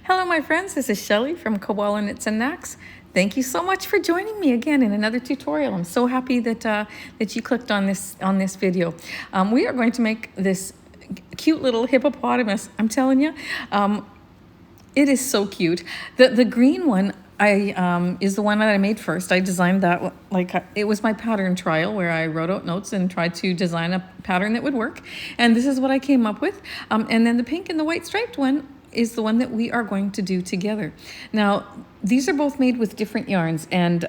Hello, my friends. This is Shelly from Koala Knits and Knacks. Thank you so much for joining me again in another tutorial. I'm so happy that you clicked on this video. We are going to make this cute little hippopotamus. I'm telling you, it is so cute. The green one is the one that I made first. I designed that it was my pattern trial where I wrote out notes and tried to design a pattern that would work. And this is what I came up with. And then the pink and the white striped one is the one that we are going to do together. Now, these are both made with different yarns, and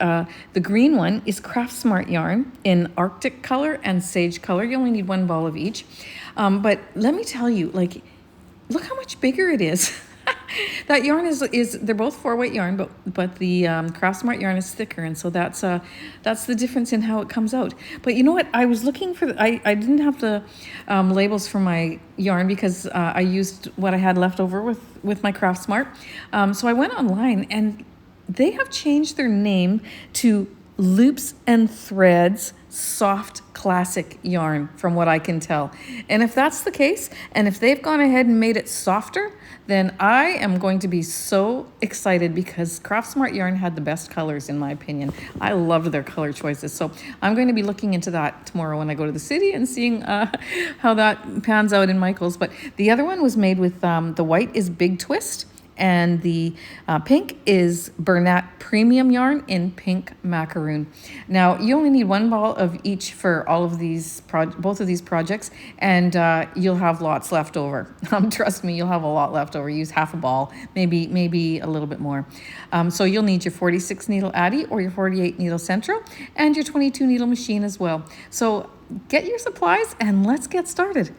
the green one is Craft Smart yarn in Arctic color and Sage color. You only need one ball of each. But let me tell you, look how much bigger it is. That yarn is they're both 4-weight yarn, but the Craft Smart yarn is thicker, and so that's the difference in how it comes out. But you know what? I was looking for I didn't have the labels for my yarn because I used what I had left over with my Craft Smart. So I went online, and they have changed their name to Loops and Threads Soft Classic Yarn, from what I can tell. And if that's the case, and if they've gone ahead and made it softer, then I am going to be so excited, because Craft Smart yarn had the best colors in my opinion. I loved their color choices. So I'm going to be looking into that tomorrow when I go to the city and seeing how that pans out in Michael's. But the other one was made with the white is Big Twist, and the pink is Bernat Premium yarn in pink macaroon. Now, you only need one ball of each for all of these both of these projects, and you'll have lots left over. Trust me, you'll have a lot left over. Use half a ball, maybe a little bit more. So you'll need your 46 needle Addi or your 48 needle Sentro, and your 22 needle machine as well. So get your supplies and let's get started.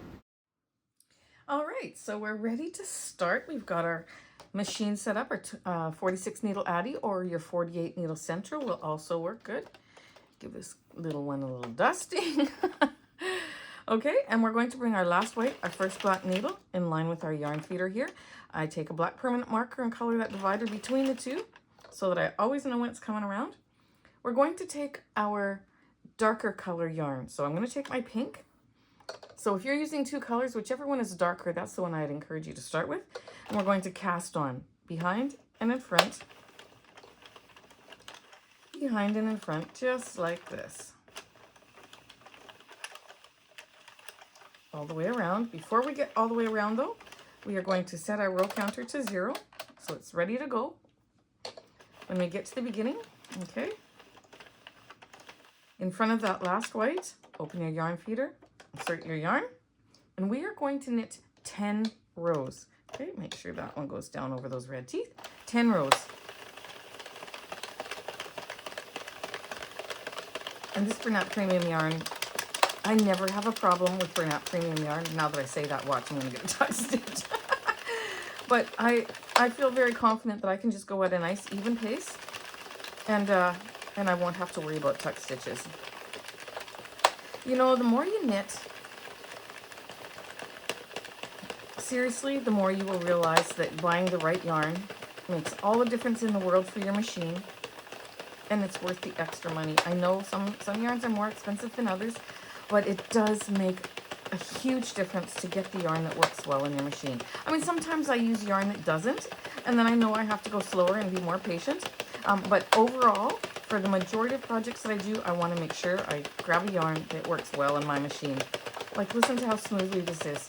All right, so we're ready to start. We've got our machine set up. Our 46 needle Addi or your 48 needle Sentro will also work good. Give this little one a little dusting. Okay, and we're going to bring our last white, our first black needle, in line with our yarn feeder here. I take a black permanent marker and color that divider between the two so that I always know when it's coming around. We're going to take our darker color yarn. So I'm going to take my pink. So if you're using two colors, whichever one is darker, that's the one I'd encourage you to start with. And we're going to cast on behind and in front, behind and in front, just like this. All the way around. Before we get all the way around though, we are going to set our row counter to 0, so it's ready to go when we get to the beginning. Okay. In front of that last white, open your yarn feeder, insert your yarn, and we are going to knit 10 rows. Okay, make sure that one goes down over those red teeth. 10 rows. And this Bernat Premium yarn, I never have a problem with Bernat Premium yarn. Now that I say that, watch, I'm going to get a tuck stitch. But I feel very confident that I can just go at a nice even pace, and I won't have to worry about tuck stitches. You know, the more you knit, seriously, the more you will realize that buying the right yarn makes all the difference in the world for your machine, and it's worth the extra money. I know some yarns are more expensive than others, but it does make a huge difference to get the yarn that works well in your machine. I mean, sometimes I use yarn that doesn't, and then I know I have to go slower and be more patient. But overall, for the majority of projects that I do, I want to make sure I grab a yarn that works well in my machine. Like, listen to how smoothly this is.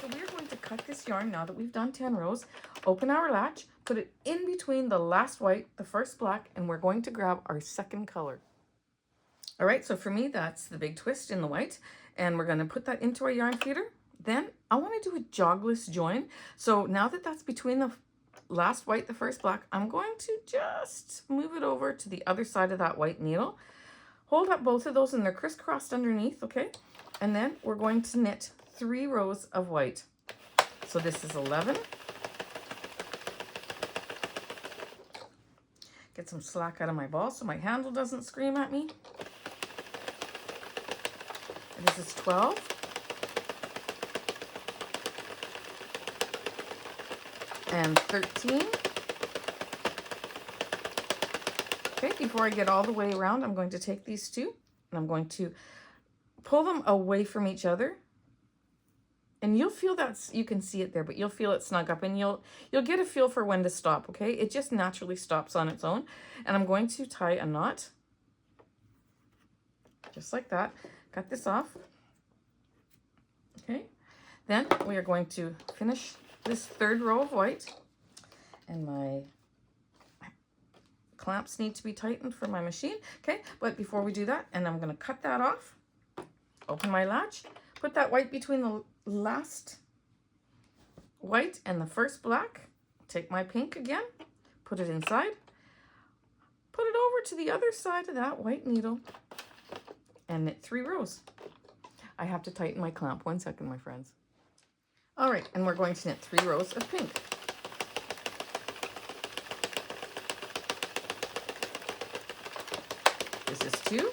So we're going to cut this yarn now that we've done 10 rows, open our latch, put it in between the last white, the first black, and we're going to grab our second color. All right, so for me, that's the Big Twist in the white, and we're going to put that into our yarn feeder. Then I want to do a jogless join. So now that that's between the last white, the first black, I'm going to just move it over to the other side of that white needle. Hold up both of those, and they're crisscrossed underneath, okay? And then we're going to knit 3 rows of white. So this is 11. Get some slack out of my ball so my handle doesn't scream at me. This is 12. And 13. Okay, before I get all the way around, I'm going to take these two and I'm going to pull them away from each other And you'll feel that, you can see it there, but you'll feel it snug up, and you'll get a feel for when to stop, okay? It just naturally stops on its own. And I'm going to tie a knot, just like that. Cut this off, okay? Then we are going to finish this third row of white, and my clamps need to be tightened for my machine, okay? But before we do that, and I'm going to cut that off, open my latch, put that white between the last white and the first black, take my pink again, put it inside, put it over to the other side of that white needle, and knit 3 rows. I have to tighten my clamp. 1 second, my friends. All right, and we're going to knit 3 rows of pink. This is 2.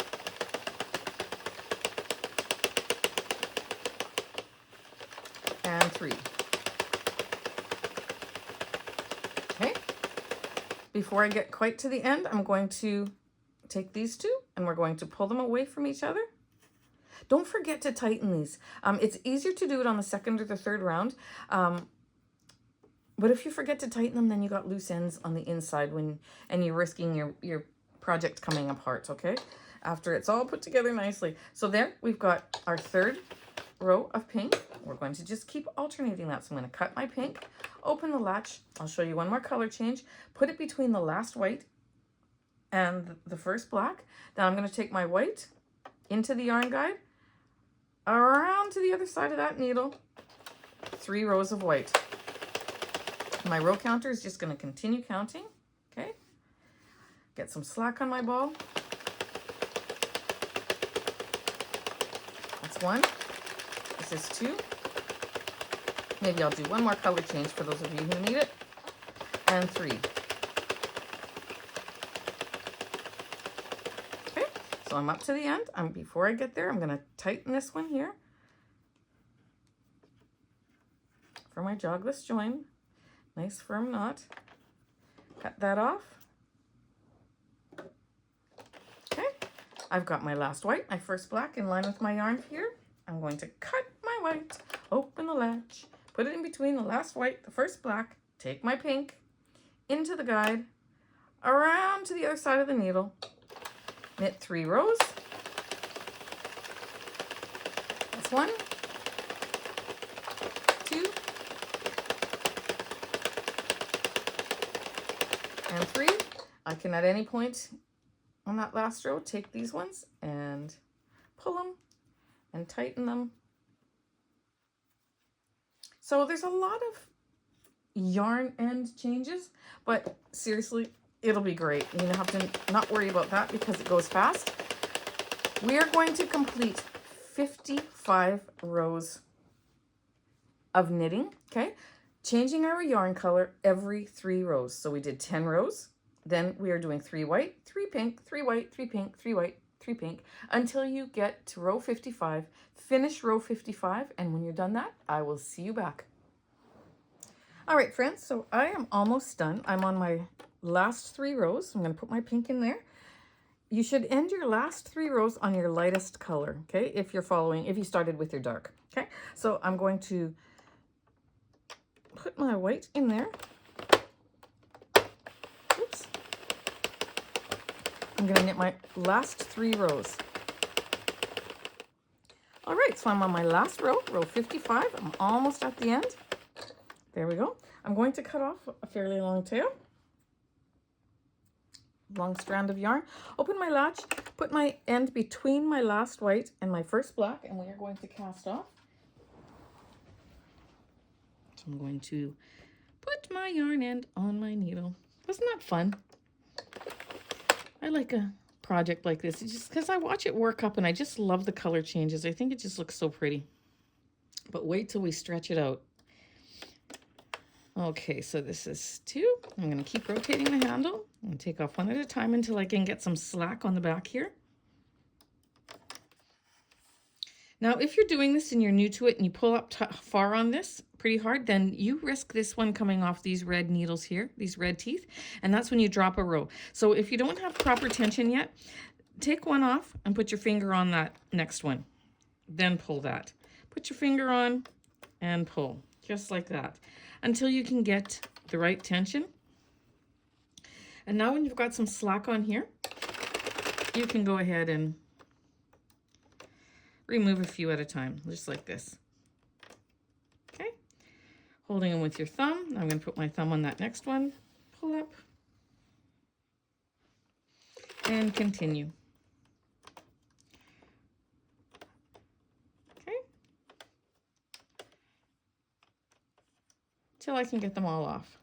And 3. Okay. Before I get quite to the end, I'm going to take these 2 and we're going to pull them away from each other. Don't forget to tighten these. It's easier to do it on the second or the third round. But if you forget to tighten them, then you got loose ends on the inside and you're risking your project coming apart, okay? After it's all put together nicely. So there, we've got our third row of pink. We're going to just keep alternating that. So I'm going to cut my pink, open the latch. I'll show you one more color change. Put it between the last white and the first black. Then I'm going to take my white into the yarn guide, around to the other side of that needle, 3 rows of white. My row counter is just going to continue counting, okay? Get some slack on my ball. That's 1. This is 2. Maybe I'll do one more color change for those of you who need it. And 3. Okay, so I'm up to the end. Before I get there, I'm going to tighten this one here for my jogless join. Nice firm knot. Cut that off. Okay, I've got my last white, my first black in line with my yarn here. I'm going to cut my white, open the latch, put it in between the last white, the first black, take my pink into the guide, around to the other side of the needle, knit 3 rows. That's 1, 2, and 3. I can at any point on that last row take these ones and pull them and tighten them. So there's a lot of yarn end changes, but seriously, it'll be great. You don't have to not worry about that because it goes fast. We are going to complete 55 rows of knitting, okay? Changing our yarn color every 3 rows. So we did 10 rows. Then we are doing 3 white, 3 pink, 3 white, 3 pink, 3 white, 3 pink, until you get to row 55. Finish row 55, and when you're done that, I will see you back. All right, friends, so I am almost done. I'm on my last 3 rows. I'm going to put my pink in there. You should end your last 3 rows on your lightest color, okay? If you started with your dark, okay? So I'm going to put my white in there. Oops. I'm going to knit my last 3 rows. All right, so I'm on my last row, row 55. I'm almost at the end. There we go. I'm going to cut off a fairly long tail. Long strand of yarn. Open my latch, put my end between my last white and my first black, and we are going to cast off. So I'm going to put my yarn end on my needle. Wasn't that fun? I like a project like this. It's just because I watch it work up and I just love the color changes. I think it just looks so pretty. But wait till we stretch it out. Okay, so this is 2. I'm going to keep rotating the handle and take off one at a time until I can get some slack on the back here. Now, if you're doing this and you're new to it and you pull up far on this pretty hard, then you risk this one coming off these red needles here, these red teeth, and that's when you drop a row. So if you don't have proper tension yet, take one off and put your finger on that next one. Then pull that. Put your finger on and pull, just like that, until you can get the right tension. And now when you've got some slack on here, you can go ahead and remove a few at a time, just like this. Okay, holding them with your thumb. I'm going to put my thumb on that next one, pull up, and continue. Okay, till I can get them all off.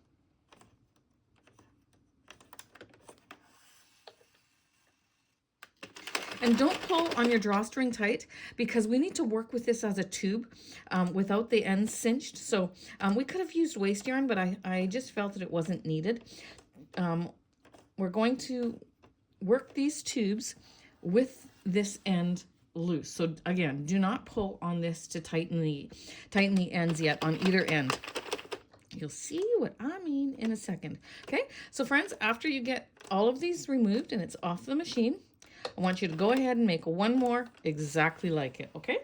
And don't pull on your drawstring tight, because we need to work with this as a tube without the ends cinched. So we could have used waste yarn, but I just felt that it wasn't needed. We're going to work these tubes with this end loose. So again, do not pull on this to tighten the ends yet on either end. You'll see what I mean in a second. Okay, so friends, after you get all of these removed and it's off the machine, I want you to go ahead and make one more exactly like it, okay?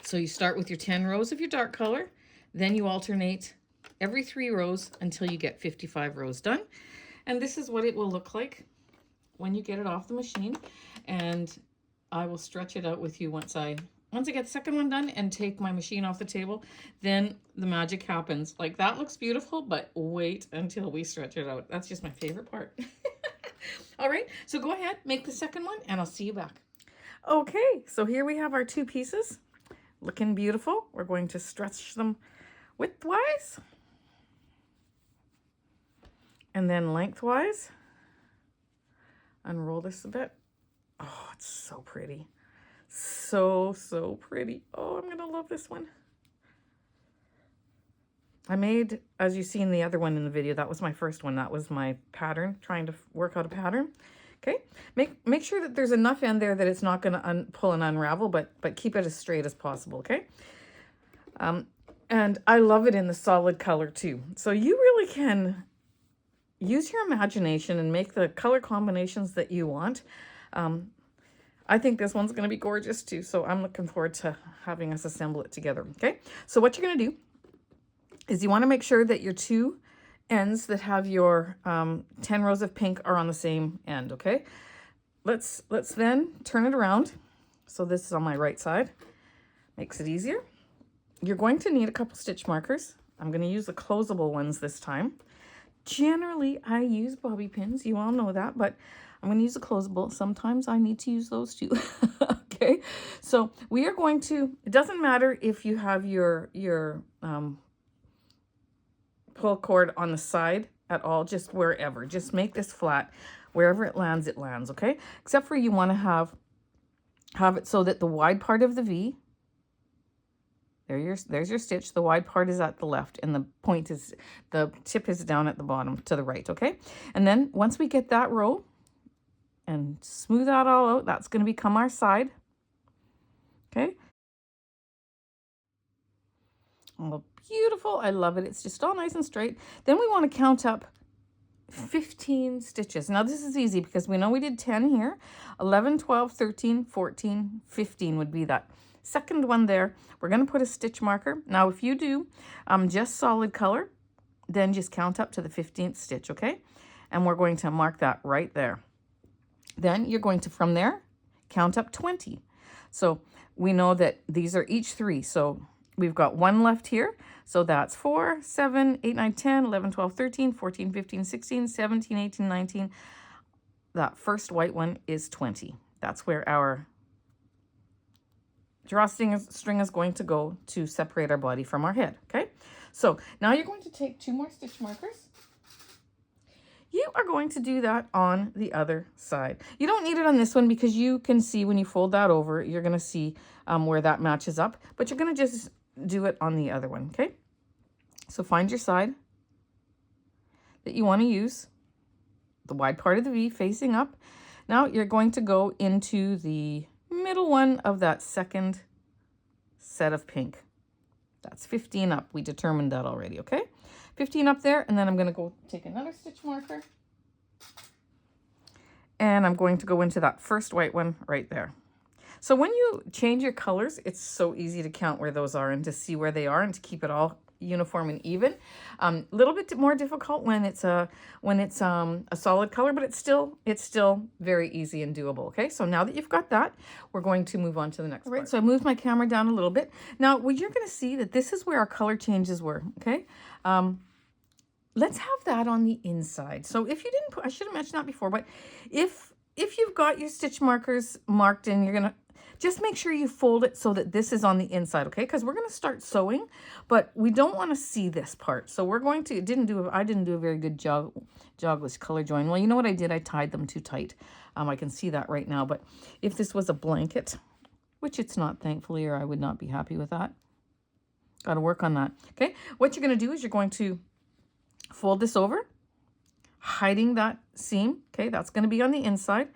So you start with your 10 rows of your dark color, then you alternate every 3 rows until you get 55 rows done. And this is what it will look like when you get it off the machine. And I will stretch it out with you once I get the second one done and take my machine off the table. Then the magic happens. Like, that looks beautiful, but wait until we stretch it out. That's just my favorite part. All right, so go ahead, make the second one, and I'll see you back. Okay, so here we have our 2 pieces. Looking beautiful. We're going to stretch them widthwise. And then lengthwise. Unroll this a bit. Oh, it's so pretty. So, so pretty. Oh, I'm going to love this one. I made, as you see in the other one in the video, that was my first one. That was my pattern, trying to work out a pattern. Okay, make sure that there's enough end there that it's not going to pull and unravel, but keep it as straight as possible, okay? And I love it in the solid color too. So you really can use your imagination and make the color combinations that you want. I think this one's going to be gorgeous too, so I'm looking forward to having us assemble it together, okay? So what you're going to do is you want to make sure that your 2 ends that have your 10 rows of pink are on the same end, okay? Let's then turn it around. So this is on my right side. Makes it easier. You're going to need a couple stitch markers. I'm going to use the closable ones this time. Generally, I use bobby pins. You all know that, but I'm going to use a closable. Sometimes I need to use those too. Okay, so we are going to, it doesn't matter if you have your pull cord on the side at all, just wherever. Just make this flat. Wherever it lands, okay? Except for you want to have it so that the wide part of the V, there's your stitch. The wide part is at the left and the tip is down at the bottom to the right, okay? And then once we get that row and smooth that all out, that's going to become our side, okay? Oh, beautiful. I love it. It's just all nice and straight. Then we want to count up 15 stitches. Now this is easy because we know we did 10 here. 11, 12, 13, 14, 15 would be that second one there. We're going to put a stitch marker. Now if you do just solid color, then just count up to the 15th stitch, okay? And we're going to mark that right there. Then you're going to, from there, count up 20. So we know that these are each 3. So we've got 1 left here. So that's 4, 7, 8, 9, 10, 11, 12, 13, 14, 15, 16, 17, 18, 19. That first white one is 20. That's where our drawstring is going to go to separate our body from our head, okay? So now you're going to take 2 more stitch markers. You are going to do that on the other side. You don't need it on this one because you can see when you fold that over, you're going to see where that matches up, but you're going to just do it on the other one, okay? So find your side that you want to use, the wide part of the V facing up. Now you're going to go into the middle one of that second set of pink. That's 15 up. We determined that already, okay? 15 up there, and then I'm going to go take another stitch marker. And I'm going to go into that first white one right there. So when you change your colors, it's so easy to count where those are and to see where they are and to keep it all uniform and even. A little bit more difficult when it's a solid color, but it's still very easy and doable. Okay, so now that you've got that, we're going to move on to the next part. So I moved my camera down a little bit. Now, what you're going to see that this is where our color changes were. Okay, let's have that on the inside. So if you didn't put, I should have mentioned that before, but if you've got your stitch markers marked and you're gonna just make sure you fold it so that this is on the inside, okay? Because we're gonna start sewing, but we don't want to see this part. So we're going to, I didn't do a very good jogless color join. Well, you know what I did? I tied them too tight. I can see that right now, but if this was a blanket, which it's not, thankfully, or I would not be happy with that. Got to work on that, okay? What you're gonna do is you're going to fold this over, hiding that seam. Okay, that's going to be on the inside.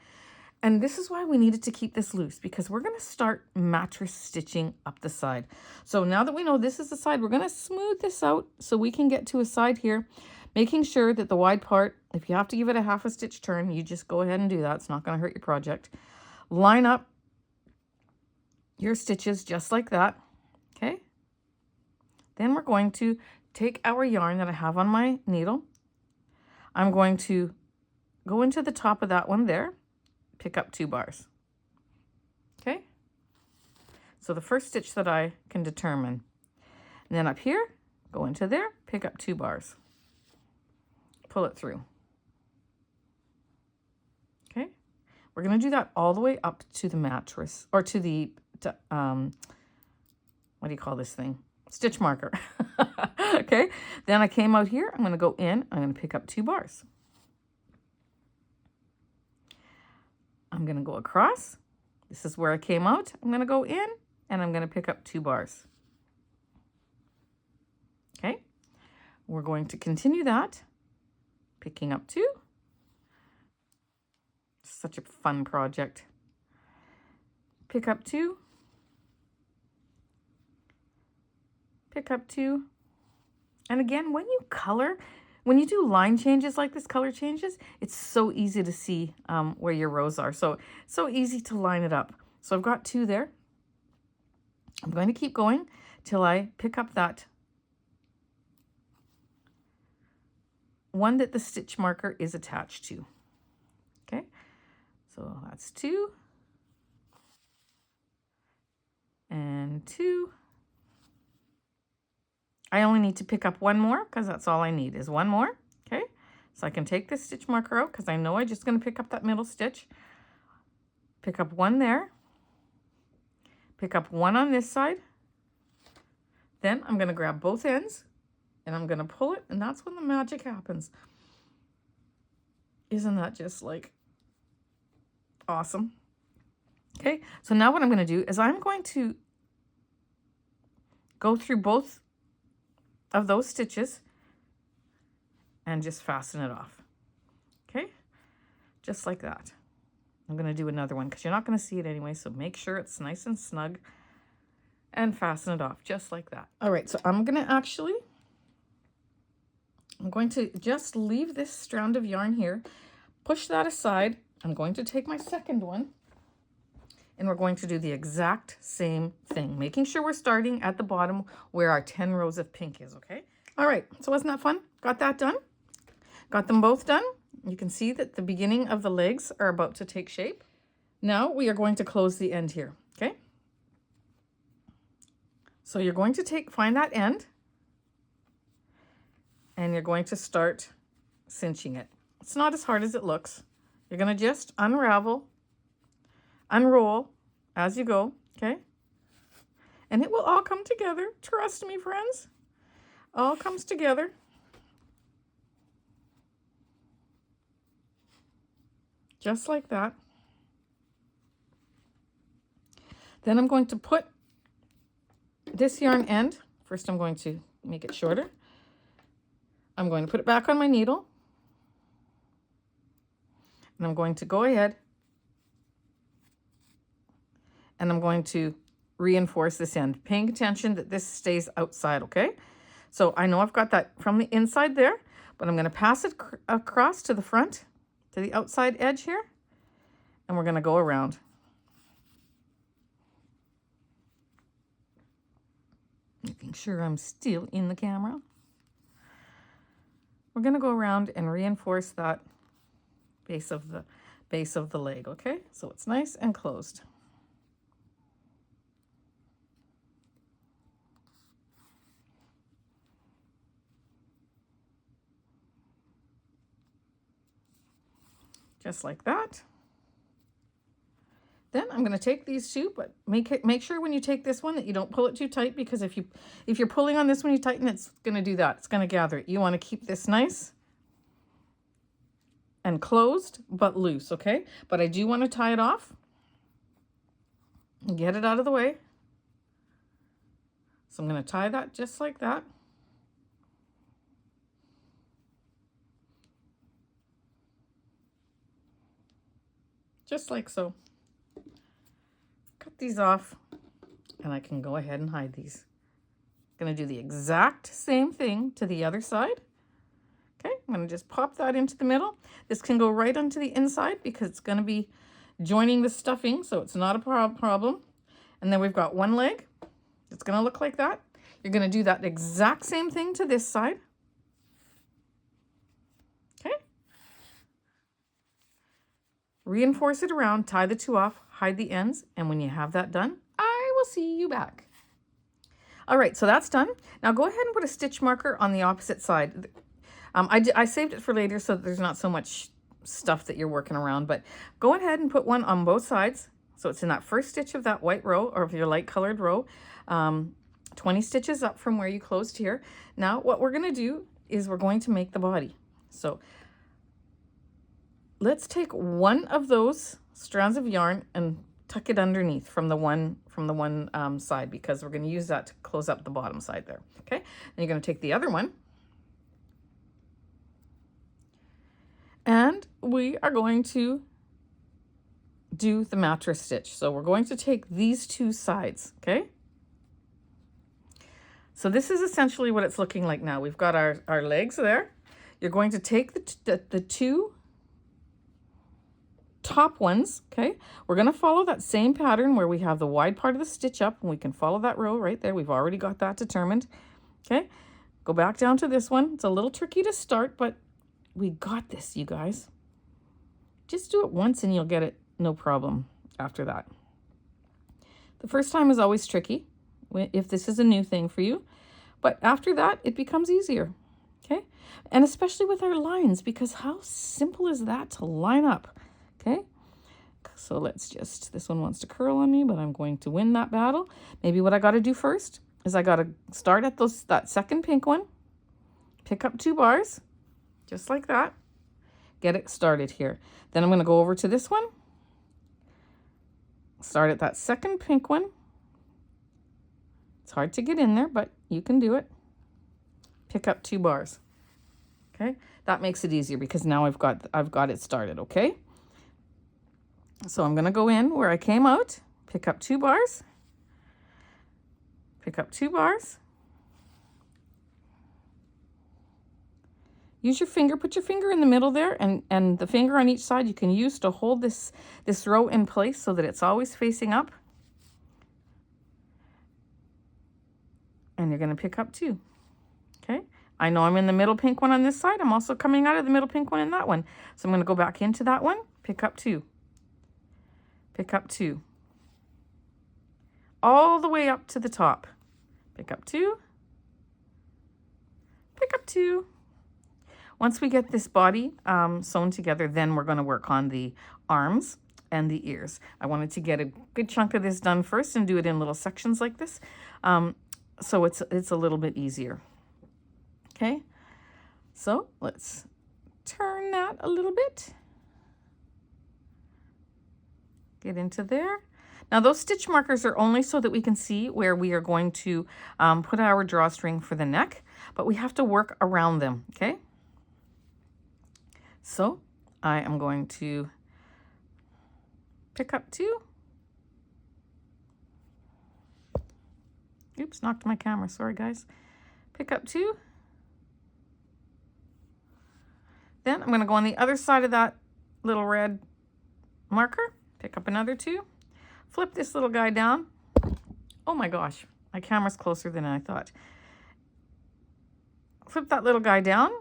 And this is why we needed to keep this loose, because we're going to start mattress stitching up the side. So now that we know this is the side, we're going to smooth this out so we can get to a side here, making sure that the wide part, if you have to give it a half a stitch turn, you just go ahead and do that. It's not going to hurt your project. Line up your stitches just like that. Okay. Then we're going to take our yarn that I have on my needle. I'm going to go into the top of that one there, pick up 2 bars. Okay? So the first stitch that I can determine. And then up here, go into there, pick up 2 bars. Pull it through. Okay? We're going to do that all the way up to the mattress, or to the, what do you call this thing? Stitch marker. Okay, then I came out here. I'm going to go in. I'm going to pick up 2 bars. I'm going to go across. This is where I came out. I'm going to go in and I'm going to pick up 2 bars. Okay, we're going to continue that, picking up 2. Such a fun project. Pick up 2. Pick up 2. And again, when you color, when you do line changes like this, color changes, it's so easy to see where your rows are. So easy to line it up. So I've got 2 there. I'm going to keep going till I pick up that one that the stitch marker is attached to. Okay, so that's 2 and 2. I only need to pick up 1 more because that's all I need is 1 more. Okay, so I can take this stitch marker out because I know I'm just going to pick up that middle stitch. Pick up 1 there. Pick up 1 on this side. Then I'm going to grab both ends and I'm going to pull it, and that's when the magic happens. Isn't that just like awesome? Okay, so now what I'm going to do is I'm going to go through both of those stitches and just fasten it off. Okay, just like that. I'm going to do another one because you're not going to see it anyway, so make sure it's nice and snug and fasten it off just like that. All right, so I'm going to just leave this strand of yarn here, push that aside. I'm going to take my second one and we're going to do the exact same thing, making sure we're starting at the bottom where our 10 rows of pink is, okay? All right, so wasn't that fun? Got that done? Got them both done? You can see that the beginning of the legs are about to take shape. Now we are going to close the end here, okay? So you're going to find that end and you're going to start cinching it. It's not as hard as it looks. You're going to just unravel, unroll as you go, okay? And it will all come together. Trust me, friends. All comes together. Just like that. Then I'm going to put this yarn end. First, I'm going to make it shorter. I'm going to put it back on my needle. And I'm going to go ahead and I'm going to reinforce this end, paying attention that this stays outside, okay? So I know I've got that from the inside there, but I'm going to pass it across to the front, to the outside edge here, and we're going to go around. Making sure I'm still in the camera. We're going to go around and reinforce that base of the leg, okay? So it's nice and closed. Just like that. Then I'm going to take these two, but make sure when you take this one that you don't pull it too tight, because if you're pulling on this one, you tighten, it's going to do that. It's going to gather it. You want to keep this nice and closed, but loose, okay? But I do want to tie it off and get it out of the way. So I'm going to tie that just like that. Just like so. Cut these off, and I can go ahead and hide these. I'm going to do the exact same thing to the other side. Okay, I'm going to just pop that into the middle. This can go right onto the inside because it's going to be joining the stuffing, so it's not a problem. And then we've got one leg. It's going to look like that. You're going to do that exact same thing to this side. Okay. Reinforce it around, tie the two off, hide the ends, and when you have that done, I will see you back. All right, so that's done. Now go ahead and put a stitch marker on the opposite side. I saved it for later so that there's not so much stuff that you're working around, but go ahead and put one on both sides. So it's in that first stitch of that white row, or if you're light colored row, 20 stitches up from where you closed here. Now what we're going to do is we're going to make the body. So let's take one of those strands of yarn and tuck it underneath from the one side, because we're going to use that to close up the bottom side there. Okay, then you're going to take the other one, and we are going to do the mattress stitch. So we're going to take these two sides. Okay, so this is essentially what it's looking like now. We've got our legs there. You're going to take the two top ones, okay? We're going to follow that same pattern where we have the wide part of the stitch up, and we can follow that row right there. We've already got that determined, okay? Go back down to this one. It's a little tricky to start, but we got this, you guys. Just do it once and you'll get it no problem after that. The first time is always tricky if this is a new thing for you, but after that it becomes easier, okay? And especially with our lines, because how simple is that to line up? Okay, so let's just, this one wants to curl on me, but I'm going to win that battle. Maybe what I got to do first is I got to start at that second pink one, pick up 2 bars, just like that, get it started here. Then I'm going to go over to this one, start at that second pink one. It's hard to get in there, but you can do it. Pick up 2 bars. Okay, that makes it easier because now I've got it started. Okay. So I'm going to go in where I came out, pick up 2 bars, pick up 2 bars. Use your finger, put your finger in the middle there, and the finger on each side you can use to hold this row in place so that it's always facing up. And you're going to pick up 2. Okay? I know I'm in the middle pink one on this side. I'm also coming out of the middle pink one in that one. So I'm going to go back into that one, pick up 2. Pick up 2. All the way up to the top. Pick up 2. Pick up 2. Once we get this body sewn together, then we're going to work on the arms and the ears. I wanted to get a good chunk of this done first and do it in little sections like this, so it's a little bit easier. Okay, so let's turn that a little bit. Get into there. Now those stitch markers are only so that we can see where we are going to put our drawstring for the neck, but we have to work around them, okay? So I am going to pick up 2. Oops, knocked my camera, sorry guys. Pick up 2. Then I'm gonna go on the other side of that little red marker. Pick up another 2, flip this little guy down. Oh my gosh, My camera's closer than I thought. Flip that little guy down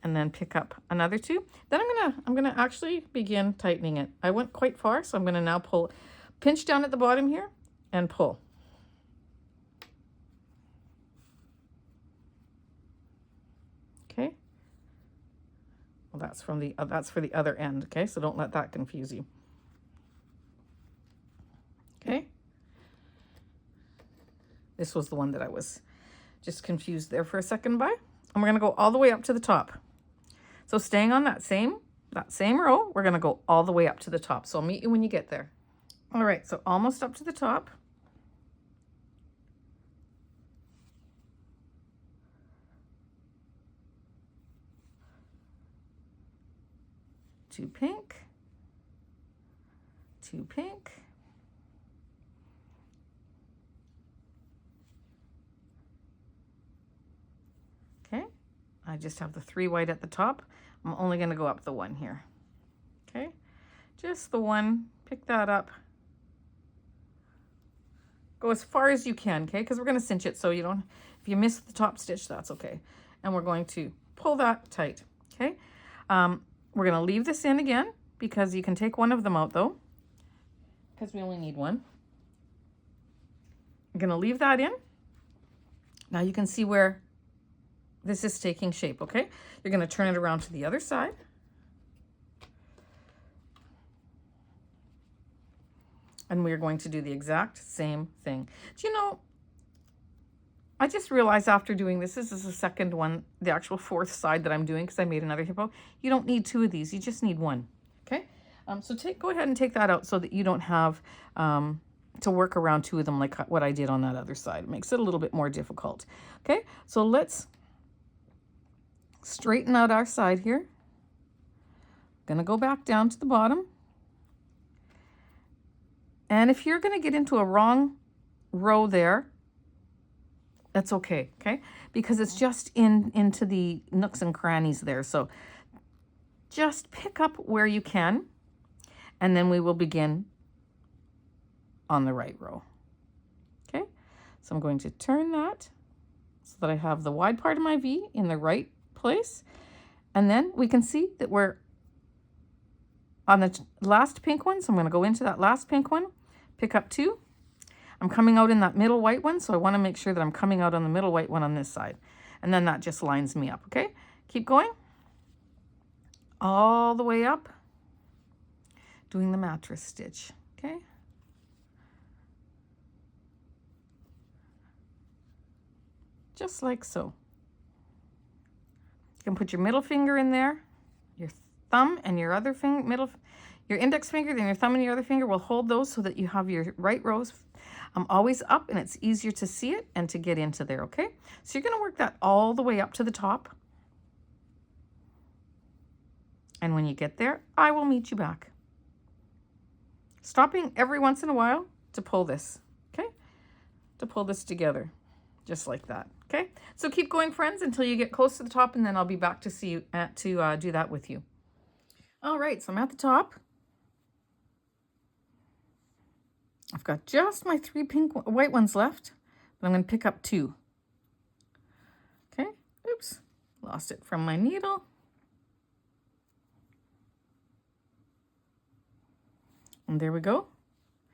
and then pick up another 2. Then I'm gonna actually begin tightening it. I went quite far, so I'm gonna now pull, pinch down at the bottom here and pull. Okay. Well, that's from the that's for the other end. Okay, so don't let that confuse you. Okay. This was the one that I was just confused there for a second by. And we're gonna go all the way up to the top. So staying on that same row, we're gonna go all the way up to the top. So I'll meet you when you get there. All right, so almost up to the top. Two pink, 2 pink. Okay, I just have the 3 white at the top. I'm only going to go up the 1 here. Okay, just the 1, pick that up. Go as far as you can, okay, because we're going to cinch it so you don't, if you miss the top stitch, that's okay. And we're going to pull that tight, okay. We're going to leave this in again because you can take one of them out though, because we only need 1. I'm going to leave that in. Now you can see where this is taking shape, okay? You're going to turn it around to the other side. And we're going to do the exact same thing. Do you know, I just realized after doing this is the second one, the actual 4th side that I'm doing because I made another hippo. You don't need 2 of these, you just need 1, okay? So go ahead and take that out so that you don't have to work around 2 of them like what I did on that other side. It makes it a little bit more difficult, okay? So let's straighten out our side here. Gonna go back down to the bottom. And if you're gonna get into a wrong row there, that's okay, okay? Because it's just into the nooks and crannies there. So just pick up where you can, and then we will begin on the right row, okay? So I'm going to turn that so that I have the wide part of my V in the right place. And then we can see that we're on the last pink one. So I'm going to go into that last pink one, pick up 2. I'm coming out in that middle white one, so I want to make sure that I'm coming out on the middle white one on this side. And then that just lines me up, okay? Keep going. All the way up, doing the mattress stitch, okay? Just like so. You can put your middle finger in there, your thumb and your other finger, your index finger, then your thumb and your other finger will hold those so that you have your right rows always up, and it's easier to see it and to get into there, okay? So you're going to work that all the way up to the top. And when you get there, I will meet you back. Stopping every once in a while to pull this, okay? To pull this together, just like that, okay? So keep going, friends, until you get close to the top, and then I'll be back to see you to do that with you. All right, so I'm at the top. I've got just my 3 white ones left, but I'm going to pick up 2. Okay, oops, lost it from my needle. And there we go.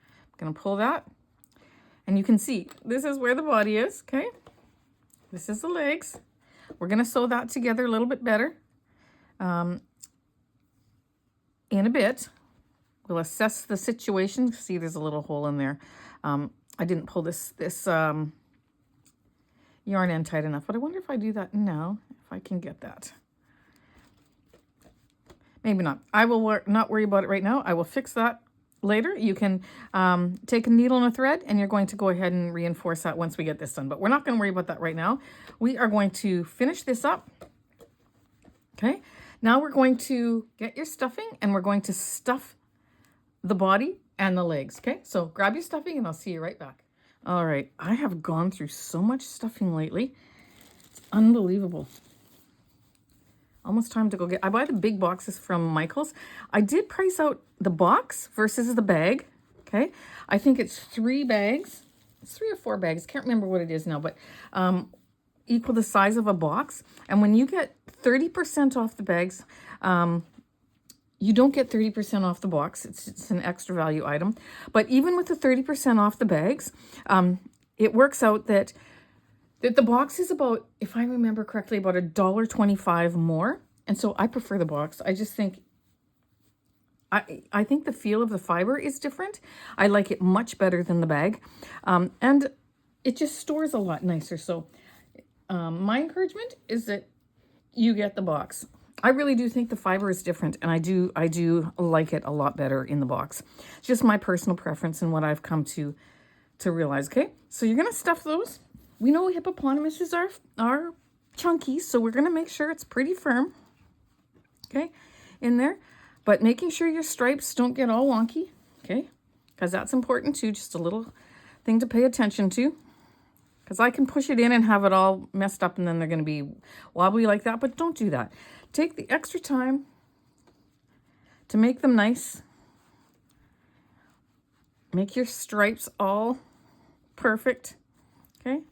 I'm going to pull that. And you can see, this is where the body is, okay? This is the legs. We're going to sew that together a little bit better in a bit. We'll assess the situation. See, there's a little hole in there. I didn't pull this yarn end tight enough, but I wonder if I do that now, if I can get that. Maybe not. I will not worry about it right now. I will fix that later. You can take a needle and a thread, and you're going to go ahead and reinforce that once we get this done. But we're not going to worry about that right now. We are going to finish this up. Okay. Now we're going to get your stuffing, and we're going to stuff the body and the legs. Okay, so grab your stuffing and I'll see you right back. All right, I have gone through so much stuffing lately. It's unbelievable. Almost time to go get, I buy the big boxes from Michael's. I did price out the box versus the bag. Okay, I think it's 3 bags it's 3 or 4 bags. Can't remember what it is now, but equal the size of a box. And when you get 30% off the bags, you don't get 30% off the box. It's an extra value item. But even with the 30% off the bags, it works out that the box is about, if I remember correctly, about $1.25 more. And so I prefer the box. I just think, I think the feel of the fiber is different. I like it much better than the bag. And it just stores a lot nicer. So my encouragement is that you get the box. I really do think the fiber is different, and I do like it a lot better in the box. It's just my personal preference and what I've come to realize. Okay, so you're gonna stuff those. We know hippopotamuses are chunky, so we're gonna make sure it's pretty firm. Okay, in there, but making sure your stripes don't get all wonky. Okay, because that's important too. Just a little thing to pay attention to. Because I can push it in and have it all messed up and then they're going to be wobbly like that. But don't do that. Take the extra time to make them nice. Make your stripes all perfect. Okay?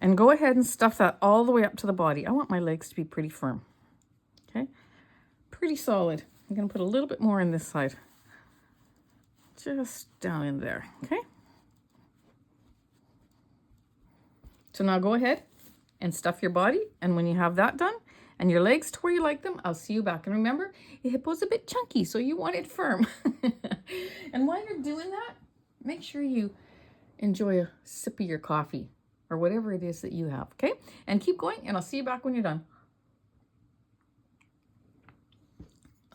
And go ahead and stuff that all the way up to the body. I want my legs to be pretty firm. Okay? Pretty solid. I'm going to put a little bit more in this side. Just down in there. Okay? So now go ahead and stuff your body. And when you have that done and your legs to where you like them, I'll see you back. And remember, your hippo's a bit chunky, so you want it firm. And while you're doing that, make sure you enjoy a sip of your coffee or whatever it is that you have, okay? And keep going, and I'll see you back when you're done.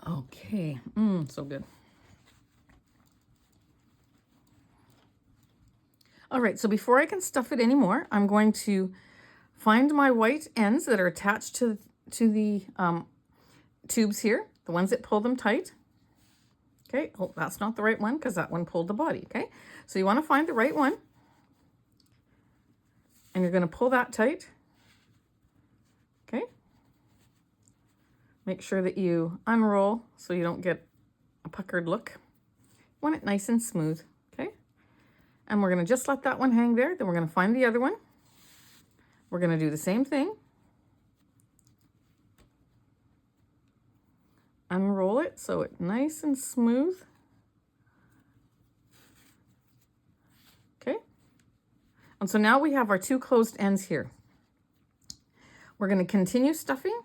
Okay, so good. All right, so before I can stuff it anymore, I'm going to find my white ends that are attached to the tubes here, the ones that pull them tight. Okay, oh, that's not the right one because that one pulled the body, okay? So you want to find the right one, and you're going to pull that tight, okay? Make sure that you unroll so you don't get a puckered look. You want it nice and smooth. And we're going to just let that one hang there. Then we're going to find the other one. We're going to do the same thing. Unroll it so it's nice and smooth. Okay. And so now we have our 2 closed ends here. We're going to continue stuffing.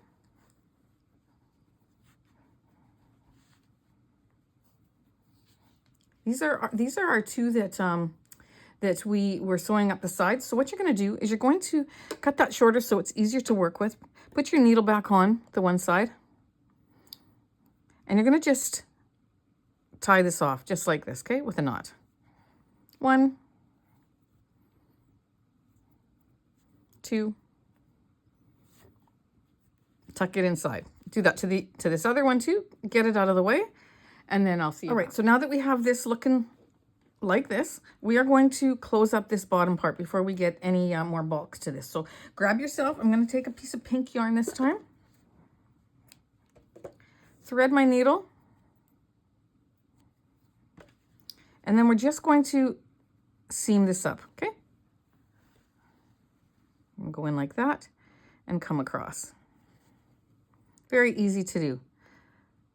These are our 2 that we were sewing up the sides. So what you're going to do is you're going to cut that shorter so it's easier to work with. Put your needle back on the one side. And you're going to just tie this off just like this, okay, with a knot. 1, 2. Tuck it inside. Do that to this other one too. Get it out of the way. And then I'll see you. All right, so now that we have this looking like this, we are going to close up this bottom part before we get any more bulk to this. So grab yourself. I'm going to take a piece of pink yarn this time. Thread my needle. And then we're just going to seam this up, okay? I'm going to go in like that and come across. Very easy to do.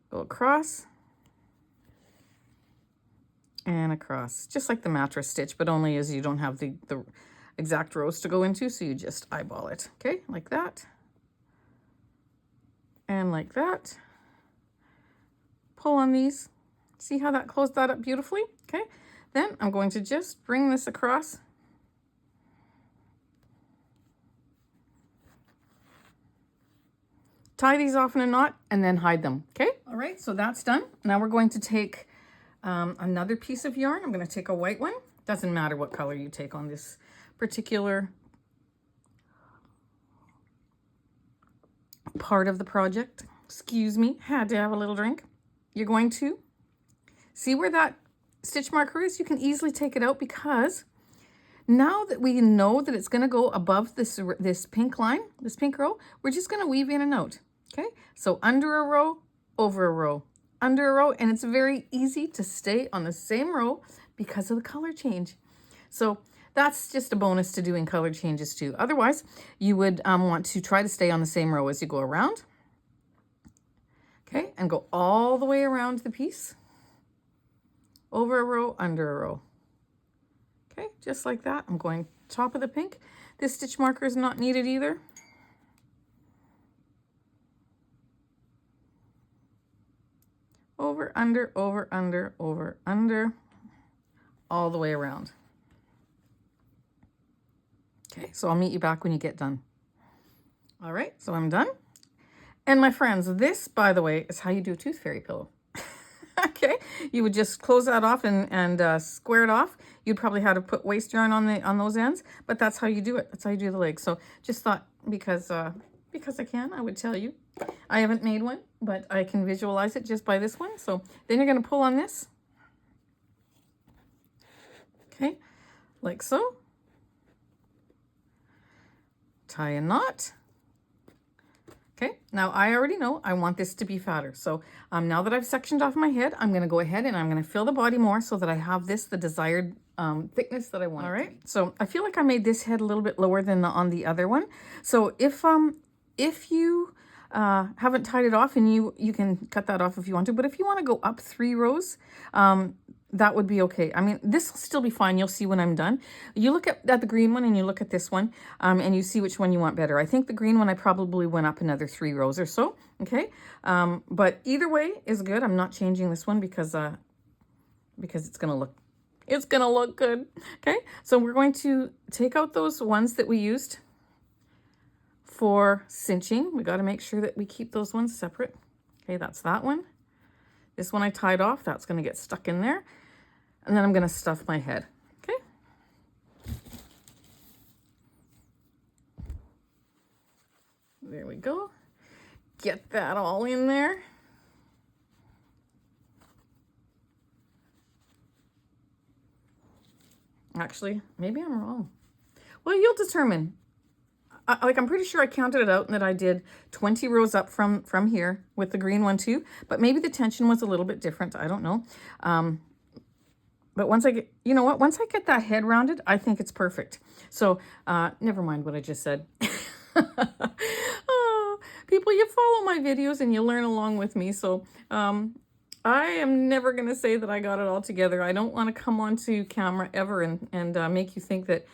Go across and across, just like the mattress stitch, but only as you don't have the exact rows to go into, so you just eyeball it, okay, like that, and like that. Pull on these. See how that closed that up beautifully? Okay, then I'm going to just bring this across. Tie these off in a knot and then hide them, okay? All right, so that's done. Now we're going to take another piece of yarn. I'm going to take a white one. Doesn't matter what color you take on this particular part of the project. Excuse me, had to have a little drink. You're going to see where that stitch marker is. You can easily take it out because now that we know that it's going to go above this pink line, this pink row, we're just going to weave in a note. Okay, so under a row, over a row, under a row, and it's very easy to stay on the same row because of the color change. So that's just a bonus to doing color changes too. Otherwise, you would want to try to stay on the same row as you go around. Okay, and go all the way around the piece. Over a row, under a row. Okay, just like that. I'm going top of the pink. This stitch marker is not needed either. Over, under, over, under, all the way around. Okay, so I'll meet you back when you get done. All right, so I'm done. And my friends, this, by the way, is how you do a tooth fairy pillow. Okay, you would just close that off and square it off. You'd probably have to put waste yarn on those ends, but that's how you do it. That's how you do the legs. So just thought because I can, I would tell you. I haven't made one, but I can visualize it just by this one. So then you're going to pull on this. Okay, like so. Tie a knot. Okay, now I already know I want this to be fatter. So now that I've sectioned off my head, I'm going to go ahead and I'm going to fill the body more so that I have this, the desired thickness that I want. All right, so I feel like I made this head a little bit lower than on the other one. So if you haven't tied it off, and you can cut that off if you want to, but if you want to go up 3 rows, that would be okay. I mean, this will still be fine. You'll see when I'm done. You look at the green one and you look at this one, and you see which one you want better. I think the green one I probably went up another 3 rows or so. Okay, but either way is good. I'm not changing this one because it's gonna look good. Okay, so we're going to take out those ones that we used for cinching. We got to make sure that we keep those ones separate. Okay, that's that one. This one I tied off, that's going to get stuck in there. And then I'm going to stuff my head. Okay. There we go. Get that all in there. Actually, maybe I'm wrong. Well, you'll determine. I'm pretty sure I counted it out and that I did 20 rows up from here with the green one too, but maybe the tension was a little bit different. I don't know. But once I get, you know what, once I get that head rounded, I think it's perfect. So never mind what I just said. Oh, people, you follow my videos and you learn along with me. So I am never going to say that I got it all together. I don't want to come onto camera ever and make you think that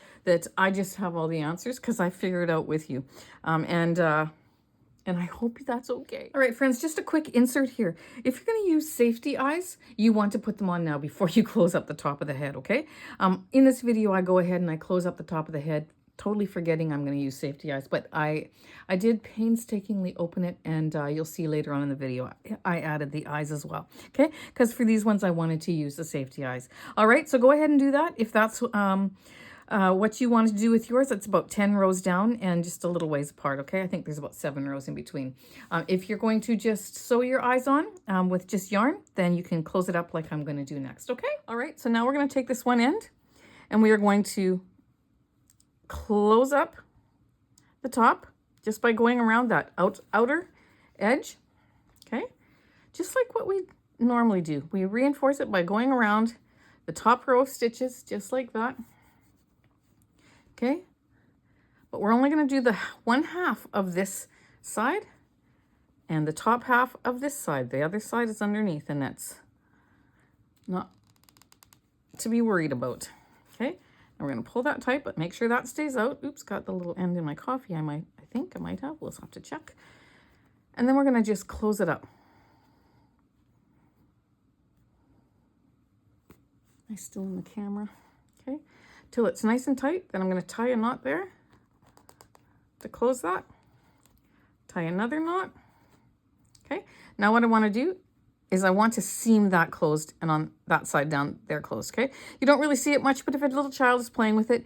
I just have all the answers, because I figure it out with you. And I hope that's okay. All right, friends, just a quick insert here. If you're going to use safety eyes, you want to put them on now before you close up the top of the head, okay? In this video, I go ahead and I close up the top of the head, totally forgetting I'm going to use safety eyes, but I did painstakingly open it, and you'll see later on in the video I added the eyes as well, okay? Because for these ones I wanted to use the safety eyes. All right, so go ahead and do that if that's what you want to do with yours. It's about 10 rows down and just a little ways apart, okay? I think there's about 7 rows in between. If you're going to just sew your eyes on with just yarn, then you can close it up like I'm going to do next, okay? All right, so now we're going to take this one end and we are going to close up the top just by going around that outer edge, okay? Just like what we normally do. We reinforce it by going around the top row of stitches, just like that. Okay, but we're only going to do the 1/2 of this side and the top half of this side. The other side is underneath, and that's not to be worried about. Okay, and we're going to pull that tight, but make sure that stays out. Oops, got the little end in my coffee. I think I might have. We'll have to check. And then we're going to just close it up. Nice, still in the camera. Okay, till it's nice and tight. Then I'm going to tie a knot there to close that. Tie another knot. Okay, now what I want to do is I want to seam that closed, and on that side down there closed, okay? You don't really see it much, but if a little child is playing with it,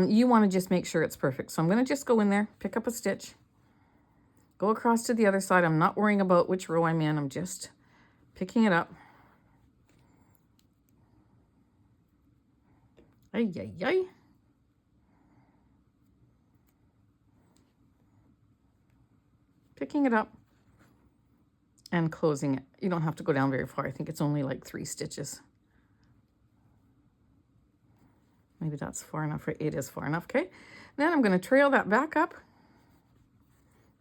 you want to just make sure it's perfect. So I'm going to just go in there, pick up a stitch, go across to the other side. I'm not worrying about which row I'm in. I'm just picking it up. Ay, ay, ay. Picking it up and closing it. You don't have to go down very far. I think it's only like 3 stitches. Maybe that's far enough. It is far enough. Okay. Then I'm going to trail that back up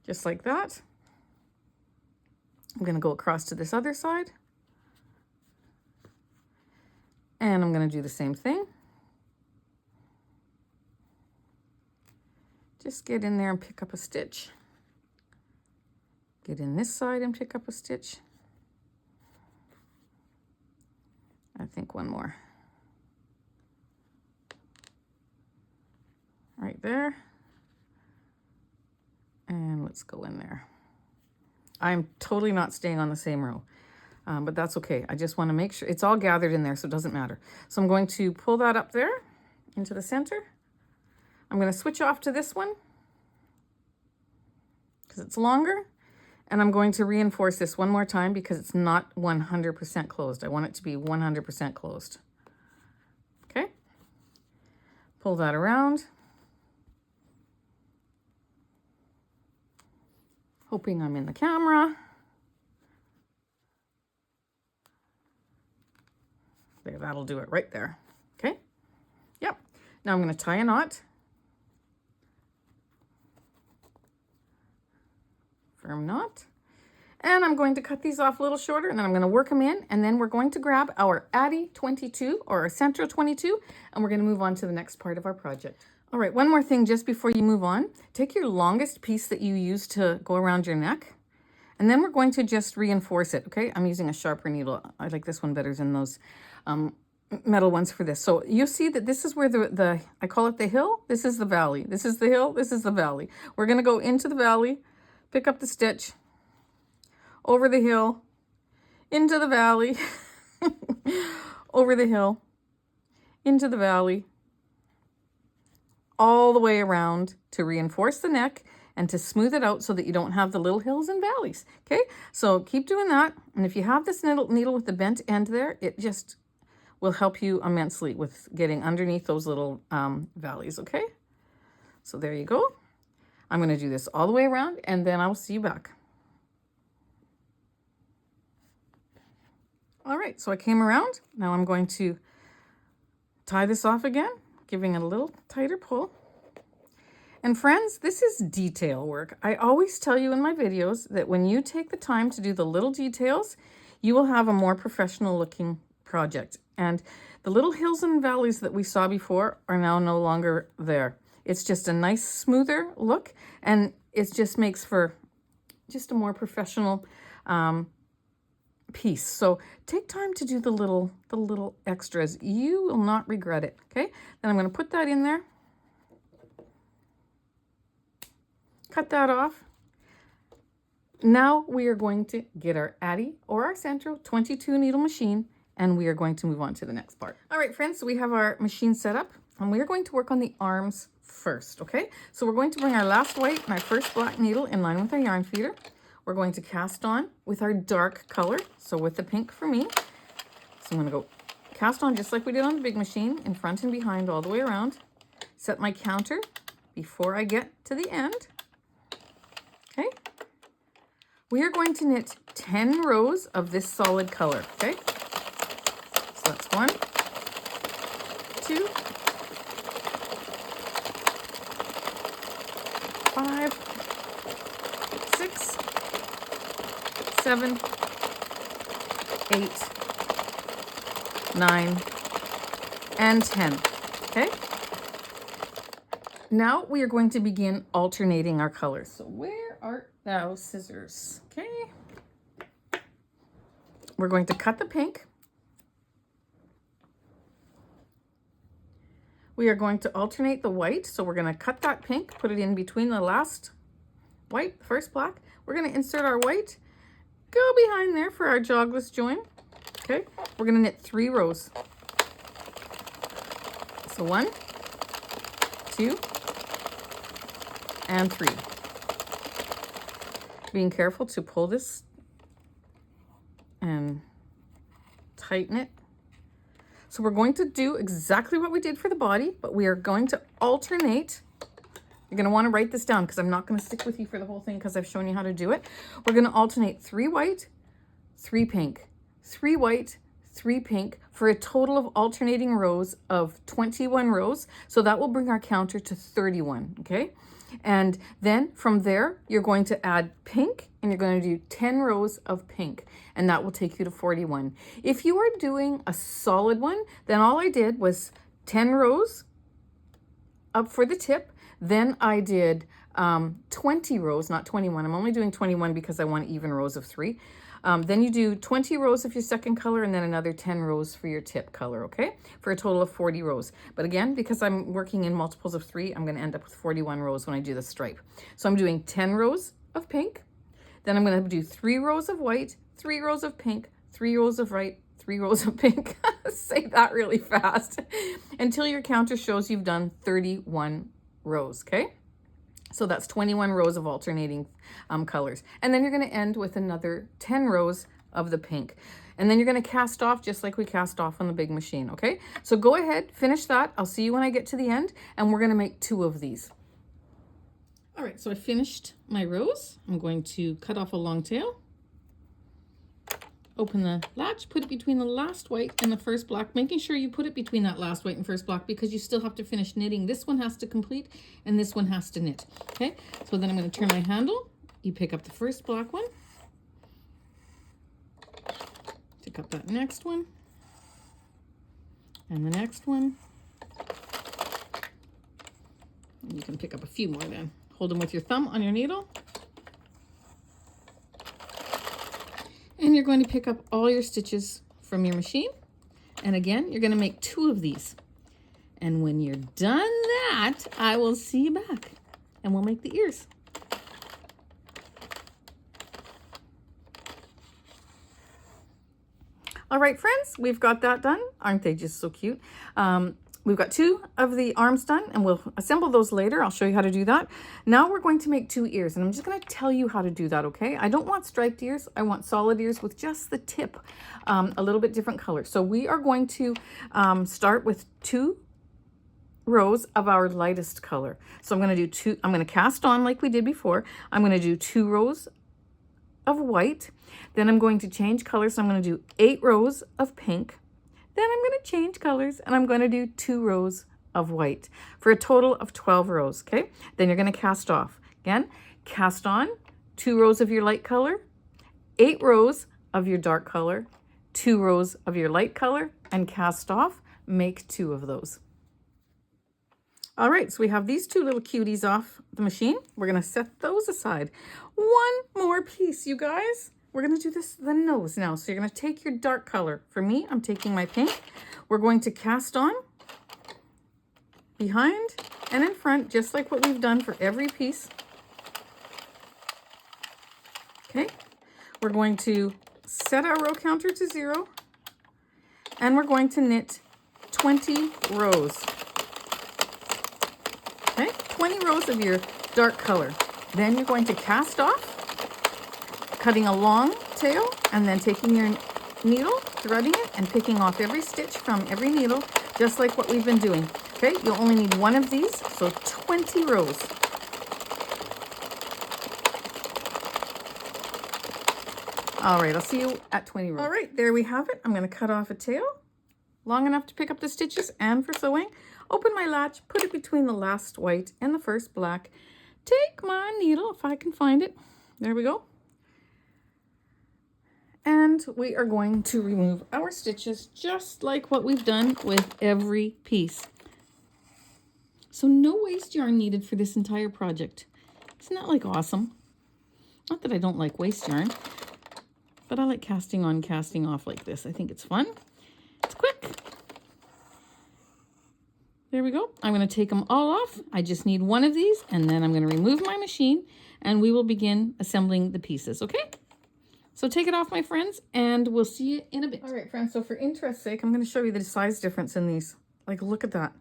just like that. I'm going to go across to this other side. And I'm going to do the same thing. Just get in there and pick up a stitch. Get in this side and pick up a stitch. I think one more. Right there. And let's go in there. I'm totally not staying on the same row, but that's okay. I just want to make sure it's all gathered in there, so it doesn't matter. So I'm going to pull that up there into the center. I'm going to switch off to this one because it's longer. And I'm going to reinforce this one more time because it's not 100% closed. I want it to be 100% closed. Okay. Pull that around. Hoping I'm in the camera. There, that'll do it right there. Okay. Yep. Now I'm going to tie a knot. Firm knot. And I'm going to cut these off a little shorter, and then I'm going to work them in, and then we're going to grab our Addi 22 or our Sentro 22, and we're going to move on to the next part of our project. All right, one more thing just before you move on. Take your longest piece that you use to go around your neck, and then we're going to just reinforce it, okay? I'm using a sharper needle. I like this one better than those metal ones for this. So you see that this is where the I call it the hill. This is the valley. This is the hill. This is the valley. We're going to go into the valley, pick up the stitch, over the hill, into the valley, over the hill, into the valley, all the way around to reinforce the neck and to smooth it out so that you don't have the little hills and valleys. Okay, so keep doing that. And if you have this needle with the bent end there, it just will help you immensely with getting underneath those little valleys. Okay, so there you go. I'm going to do this all the way around, and then I'll see you back. All right, so I came around. Now I'm going to tie this off again, giving it a little tighter pull. And friends, this is detail work. I always tell you in my videos that when you take the time to do the little details, you will have a more professional looking project. And the little hills and valleys that we saw before are now no longer there. It's just a nice smoother look, and it just makes for just a more professional piece. So take time to do the little extras. You will not regret it. Okay, then I'm going to put that in there, cut that off. Now we are going to get our Addi or our Sentro 22 needle machine, and we are going to move on to the next part. All right, friends, so we have our machine set up, and we are going to work on the arms first. Okay, so we're going to bring our last white and our first black needle in line with our yarn feeder. We're going to cast on with our dark color, so with the pink for me. So I'm going to go cast on just like we did on the big machine, in front and behind all the way around. Set my counter before I get to the end. Okay. We are going to knit 10 rows of this solid color, okay? So that's 1, 2, 5, 6, 7, 8, 9, and 10, okay? Now we are going to begin alternating our colors. So where art thou, scissors? Okay. We're going to cut the pink. We are going to alternate the white. So we're going to cut that pink, put it in between the last white, first black. We're going to insert our white, go behind there for our jogless join. Okay. We're going to knit 3 rows. So 1, 2, and 3. Being careful to pull this and tighten it. So we're going to do exactly what we did for the body, but we are going to alternate. You're going to want to write this down because I'm not going to stick with you for the whole thing because I've shown you how to do it. We're going to alternate 3 white, 3 pink, 3 white, 3 pink for a total of alternating rows of 21 rows. So that will bring our counter to 31, okay? And then from there, you're going to add pink and you're going to do 10 rows of pink, and that will take you to 41. If you are doing a solid one, then all I did was 10 rows up for the tip. Then I did 20 rows, not 21. I'm only doing 21 because I want even rows of 3. Then you do 20 rows of your second color and then another 10 rows for your tip color, okay? For a total of 40 rows. But again, because I'm working in multiples of 3, I'm going to end up with 41 rows when I do the stripe. So I'm doing 10 rows of pink. Then I'm going to do 3 rows of white, 3 rows of pink, 3 rows of white, 3 rows of pink. Say that really fast. Until your counter shows you've done 31 rows, okay? So that's 21 rows of alternating colors. And then you're going to end with another 10 rows of the pink. And then you're going to cast off just like we cast off on the big machine, okay? So go ahead, finish that. I'll see you when I get to the end, and we're going to make 2 of these. All right, so I finished my rows. I'm going to cut off a long tail. Open the latch, put it between the last white and the first black, making sure you put it between that last white and first black because you still have to finish knitting. This one has to complete and this one has to knit. Okay, so then I'm going to turn my handle. You pick up the first black one. Pick up that next one. And the next one. And you can pick up a few more then. Hold them with your thumb on your needle. And you're going to pick up all your stitches from your machine. And again, you're going to make 2 of these. And when you're done that, I will see you back and we'll make the ears. All right, friends, we've got that done. Aren't they just so cute? We've got 2 of the arms done, and we'll assemble those later. I'll show you how to do that. Now we're going to make 2 ears, and I'm just going to tell you how to do that, okay? I don't want striped ears. I want solid ears with just the tip, a little bit different color. So we are going to start with 2 rows of our lightest color. So I'm going to do I'm going to cast on like we did before. I'm going to do 2 rows of white. Then I'm going to change colors. So I'm going to do 8 rows of pink. Then I'm going to change colors and I'm going to do 2 rows of white for a total of 12 rows, okay? Then you're going to cast off. Again, cast on 2 rows of your light color, 8 rows of your dark color, 2 rows of your light color, and cast off. Make 2 of those. All right, so we have these 2 little cuties off the machine. We're going to set those aside. One more piece, you guys. We're going to do the nose now. So you're going to take your dark color. For me, I'm taking my pink. We're going to cast on behind and in front, just like what we've done for every piece. Okay. We're going to set our row counter to 0. And we're going to knit 20 rows. Okay, 20 rows of your dark color. Then you're going to cast off, cutting a long tail, and then taking your needle, threading it, and picking off every stitch from every needle, just like what we've been doing. Okay, you'll only need 1 of these, so 20 rows. All right, I'll see you at 20 rows. All right, there we have it. I'm going to cut off a tail, long enough to pick up the stitches and for sewing. Open my latch, put it between the last white and the first black. Take my needle, if I can find it. There we go. And we are going to remove our stitches just like what we've done with every piece. So no waste yarn needed for this entire project. Isn't that like awesome? Not that I don't like waste yarn, but I like casting on, casting off like this. I think it's fun. It's quick. There we go. I'm going to take them all off. I just need 1 of these, and then I'm going to remove my machine, and we will begin assembling the pieces, okay? So take it off, my friends, and we'll see you in a bit. All right, friends, so for interest's sake, I'm going to show you the size difference in these. Like, look at that.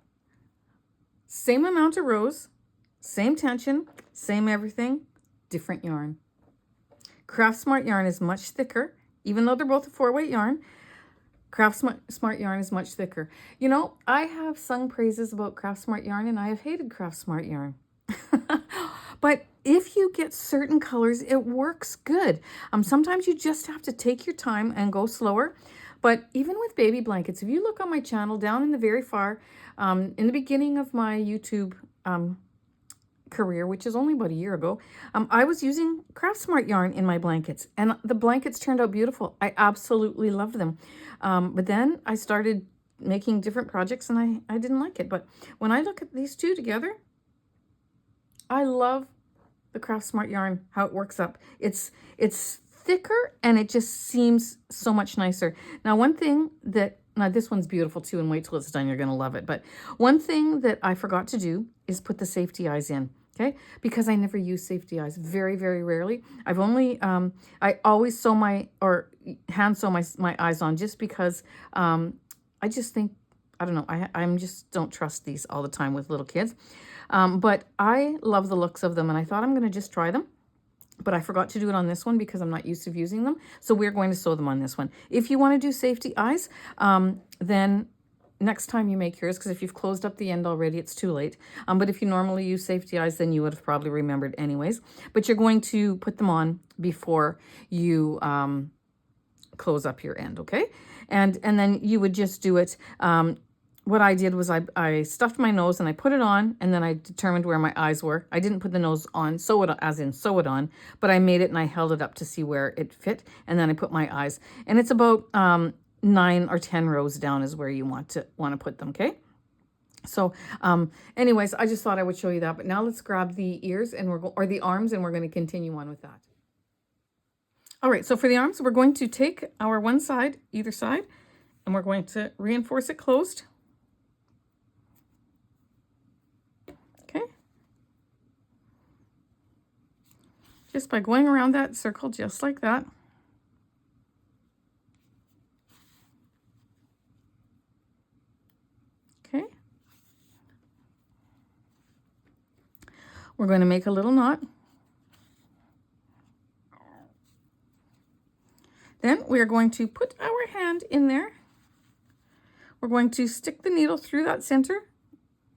Same amount of rows, same tension, same everything, different yarn. Craft Smart yarn is much thicker, even though they're both a 4-weight yarn. Craft Smart yarn is much thicker. You know, I have sung praises about Craft Smart yarn, and I have hated Craft Smart yarn. But if you get certain colors, it works good. Sometimes you just have to take your time and go slower. But even with baby blankets, if you look on my channel down in the very far, in the beginning of my YouTube career, which is only about a year ago, I was using Craft Smart yarn in my blankets, and the blankets turned out beautiful. I absolutely loved them. But then I started making different projects and I didn't like it. But when I look at these two together, I love the Craft Smart yarn, how it works up. It's thicker and it just seems so much nicer. Now, one thing that, now this one's beautiful too, and wait till it's done, you're gonna love it. But one thing that I forgot to do is put the safety eyes in, okay? Because I never use safety eyes, very, very rarely. I've only, I always sew or hand sew my eyes on, just because I just think, I don't know, I'm just don't trust these all the time with little kids. But I love the looks of them, and I thought I'm gonna just try them. But I forgot to do it on this one because I'm not used to using them. So we're going to sew them on this one. If you want to do safety eyes, then next time you make yours, because if you've closed up the end already, it's too late. But if you normally use safety eyes, then you would have probably remembered anyways. But you're going to put them on before you close up your end, okay? And then you would just do it. What I did was I stuffed my nose and I put it on, and then I determined where my eyes were. I didn't put the nose on, sew it on, but I made it and I held it up to see where it fit, and then I put my eyes. And it's about 9 or 10 rows down is where you want to put them, okay? So anyways, I just thought I would show you that. But now let's grab the ears and or the arms, and we're going to continue on with that. All right, so for the arms, we're going to take our one side, either side, and we're going to reinforce it closed. Just by going around that circle, just like that. Okay. We're going to make a little knot. Then we are going to put our hand in there. We're going to stick the needle through that center.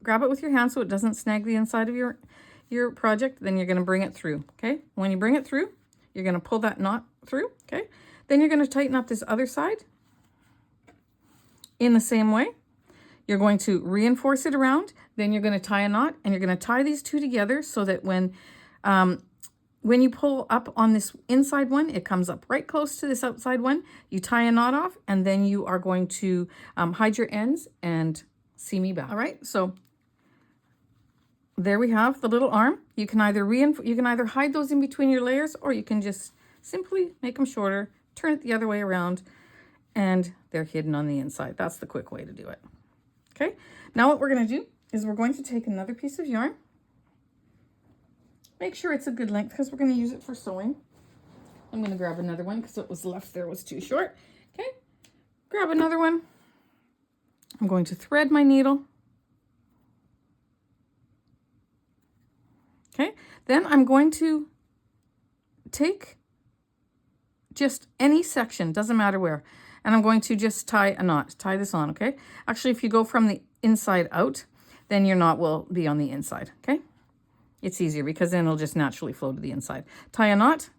Grab it with your hand so it doesn't snag the inside of your project. Then you're going to bring it through, okay? When you bring it through, you're going to pull that knot through, okay? Then you're going to tighten up this other side in the same way. You're going to reinforce it around. Then you're going to tie a knot, and you're going to tie these two together so that when you pull up on this inside one, it comes up right close to this outside one. You tie a knot off, and then you are going to hide your ends and see me back. All right, so there we have the little arm. You can either hide those in between your layers, or you can just simply make them shorter, turn it the other way around, and they're hidden on the inside. That's the quick way to do it. Okay, now what we're going to do is we're going to take another piece of yarn. Make sure it's a good length because we're going to use it for sewing. I'm going to grab another one because what was left there was too short. Okay, grab another one. I'm going to thread my needle. Okay, then I'm going to take just any section, doesn't matter where, and I'm going to just tie a knot, tie this on, okay? Actually, if you go from the inside out, then your knot will be on the inside, okay? It's easier because then it'll just naturally flow to the inside. Tie a knot.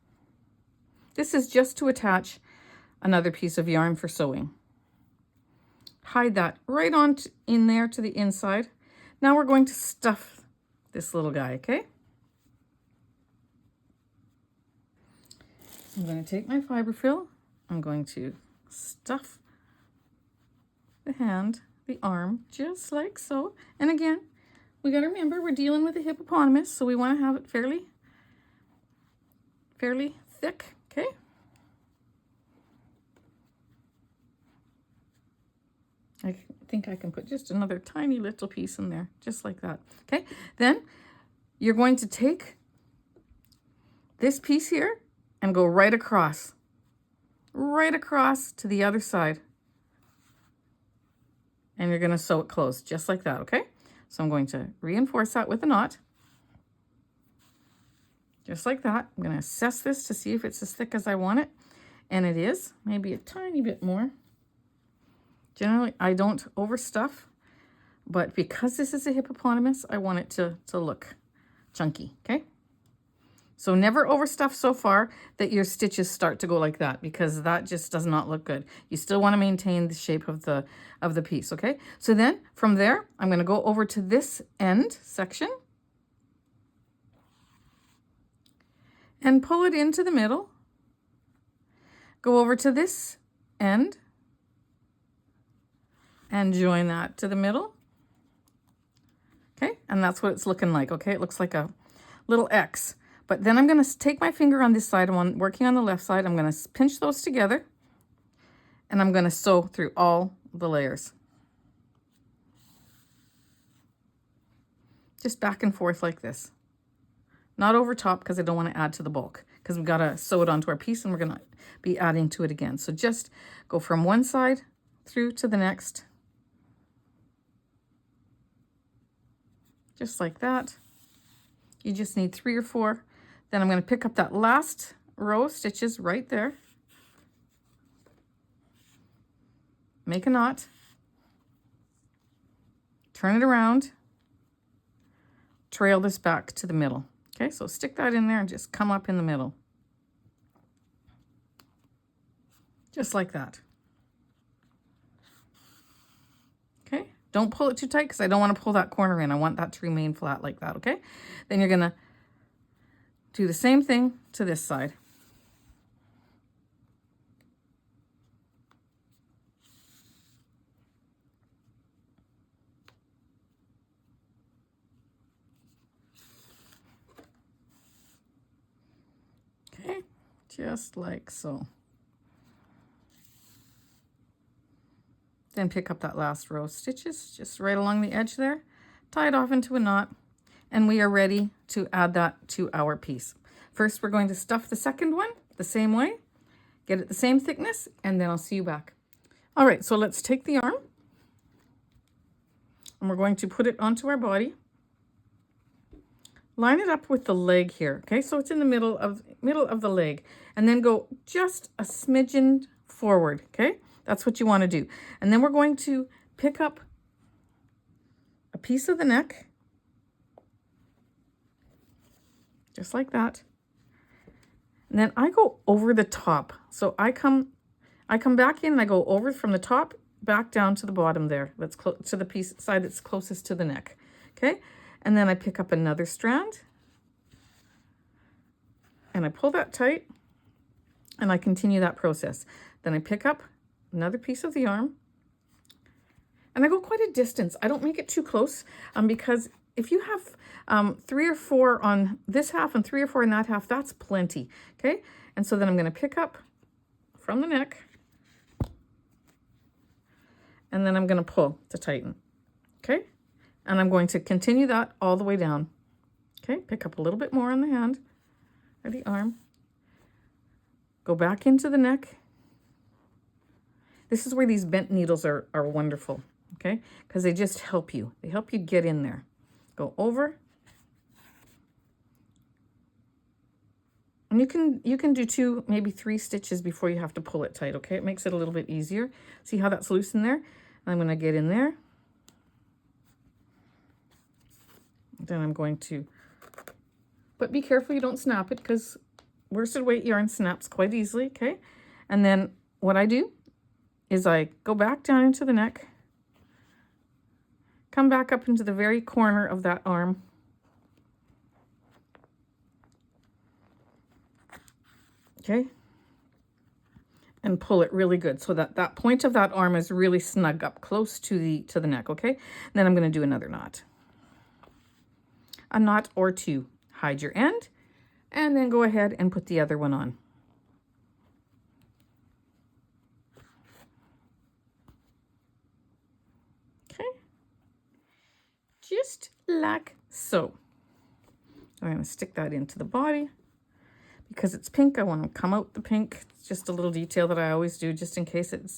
This is just to attach another piece of yarn for sewing. Hide that right on in there to the inside. Now we're going to stuff this little guy, okay? I'm going to take my fiber fill. I'm going to stuff the hand, the arm, just like so. And again, we got to remember we're dealing with a hippopotamus, so we want to have it fairly thick, okay? I think I can put just another tiny little piece in there, just like that, okay? Then you're going to take this piece here and go right across to the other side. And you're going to sew it closed, just like that, okay? So I'm going to reinforce that with a knot. Just like that. I'm going to assess this to see if it's as thick as I want it. And it is, maybe a tiny bit more. Generally, I don't overstuff, but because this is a hippopotamus, I want it to look chunky, okay? So never overstuff so far that your stitches start to go like that, because that just does not look good. You still want to maintain the shape of the piece, okay? So then from there, I'm going to go over to this end section and pull it into the middle. Go over to this end and join that to the middle. Okay, and that's what it's looking like, okay? It looks like a little X. But then I'm going to take my finger on this side. I'm working on the left side. I'm going to pinch those together, and I'm going to sew through all the layers. Just back and forth like this. Not over top, because I don't want to add to the bulk, because we've got to sew it onto our piece and we're going to be adding to it again. So just go from one side through to the next. Just like that. You just need 3 or 4. Then I'm going to pick up that last row of stitches right there. Make a knot. Turn it around. Trail this back to the middle. Okay, so stick that in there and just come up in the middle. Just like that. Okay, don't pull it too tight, because I don't want to pull that corner in. I want that to remain flat like that, okay? Then you're going to do the same thing to this side. Okay, just like so. Then pick up that last row of stitches just right along the edge there, tie it off into a knot, and we are ready to add that to our piece. First, we're going to stuff the second one the same way, get it the same thickness, and then I'll see you back. All right, so let's take the arm, and we're going to put it onto our body. Line it up with the leg here, okay? So it's in the middle of the leg, and then go just a smidgen forward, okay? That's what you want to do. And then we're going to pick up a piece of the neck, just like that. And then I go over the top. So I come back in and I go over from the top back down to the bottom there. That's to the piece side that's closest to the neck. Okay? And then I pick up another strand and I pull that tight and I continue that process. Then I pick up another piece of the arm and I go quite a distance. I don't make it too close because if you have 3 or 4 on this half and 3 or 4 in that half, that's plenty, okay? And so then I'm going to pick up from the neck, and then I'm going to pull to tighten, okay? And I'm going to continue that all the way down, okay? Pick up a little bit more on the hand or the arm, go back into the neck. This is where these bent needles are wonderful, okay? Because they just help you. They help you get in there. Go over. And you can do 2, maybe 3 stitches before you have to pull it tight, okay? It makes it a little bit easier. See how that's loose in there? I'm going to get in there. Then I'm going to, but be careful you don't snap it because worsted weight yarn snaps quite easily, okay? And then what I do is I go back down into the neck, come back up into the very corner of that arm, okay, and pull it really good so that that point of that arm is really snug up close to the neck, okay? And then I'm going to do another knot. A knot or 2. Hide your end, and then go ahead and put the other one on. Okay, just like so. I'm going to stick that into the body. Because it's pink, I want to come out the pink. It's just a little detail that I always do just in case it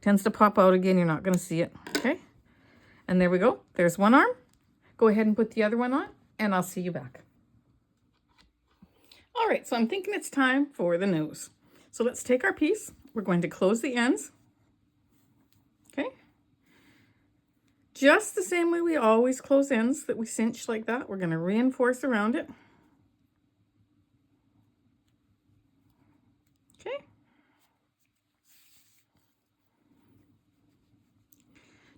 tends to pop out again. You're not going to see it, okay? And there we go. There's one arm. Go ahead and put the other one on, and I'll see you back. All right, so I'm thinking it's time for the nose. So let's take our piece. We're going to close the ends, okay? Just the same way we always close ends that we cinch like that. We're going to reinforce around it. Okay.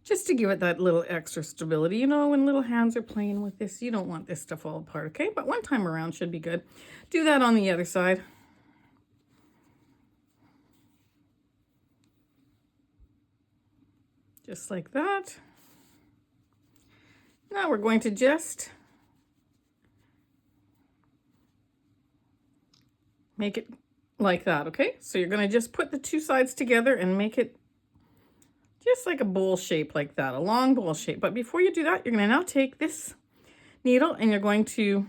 Just to give it that little extra stability. You know, when little hands are playing with this, you don't want this to fall apart, okay? But one time around should be good. Do that on the other side. Just like that. Now we're going to just make it like that, okay? So you're going to just put the two sides together and make it just like a bowl shape like that, a long bowl shape. But before you do that, you're going to now take this needle and you're going to,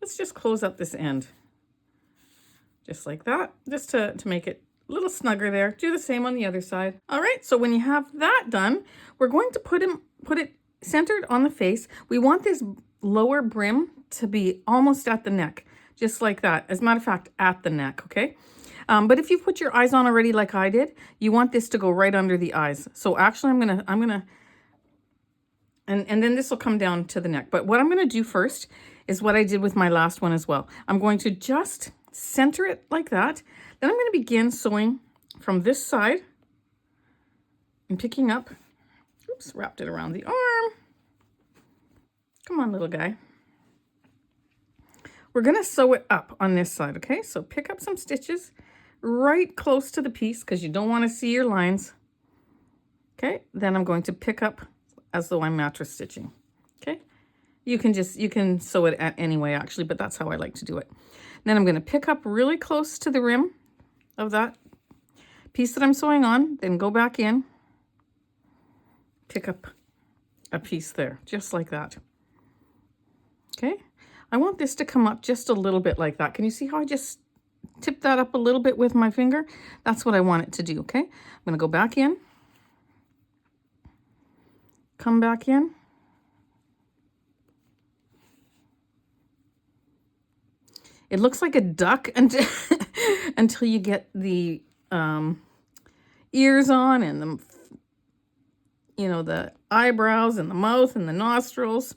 let's just close up this end. Just like that, just to make it a little snugger there. Do the same on the other side. All right, so when you have that done, we're going to put it centered on the face. We want this lower brim to be almost at the neck, just like that. As a matter of fact, at the neck, okay? But if you put your eyes on already like I did, you want this to go right under the eyes. So actually I'm gonna, and then this will come down to the neck. But what I'm gonna do first is what I did with my last one as well. I'm going to just center it like that. Then I'm gonna begin sewing from this side and picking up, oops, wrapped it around the arm. Come on, little guy. We're gonna sew it up on this side, okay? So pick up some stitches right close to the piece because you don't want to see your lines. Okay, then I'm going to pick up as though I'm mattress stitching. Okay, you can sew it at any way actually, but that's how I like to do it. Then I'm going to pick up really close to the rim of that piece that I'm sewing on, then go back in, pick up a piece there, just like that. Okay, I want this to come up just a little bit like that. Can you see how I just tip that up a little bit with my finger? That's what I want it to do, okay? I'm going to go back in, come back in, it looks like a duck until, until you get the ears on and the, you know, the eyebrows and the mouth and the nostrils.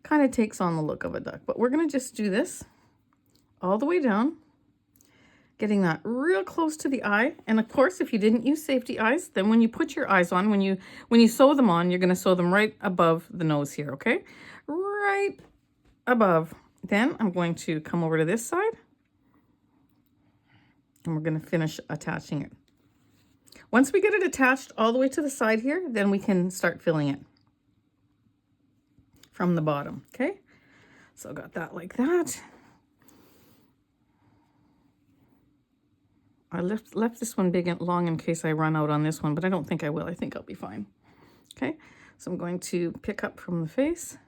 Kind of takes on the look of a duck, but we're going to just do this all the way down, getting that real close to the eye. And of course, if you didn't use safety eyes, then when you put your eyes on, when you sew them on, you're going to sew them right above the nose here, okay? Right above. Then I'm going to come over to this side and we're going to finish attaching it. Once we get it attached all the way to the side here, then we can start filling it from the bottom, okay? So I got that like that. I left this one big and long in case I run out on this one, but I don't think I will. I think I'll be fine. Okay, so I'm going to pick up from the face.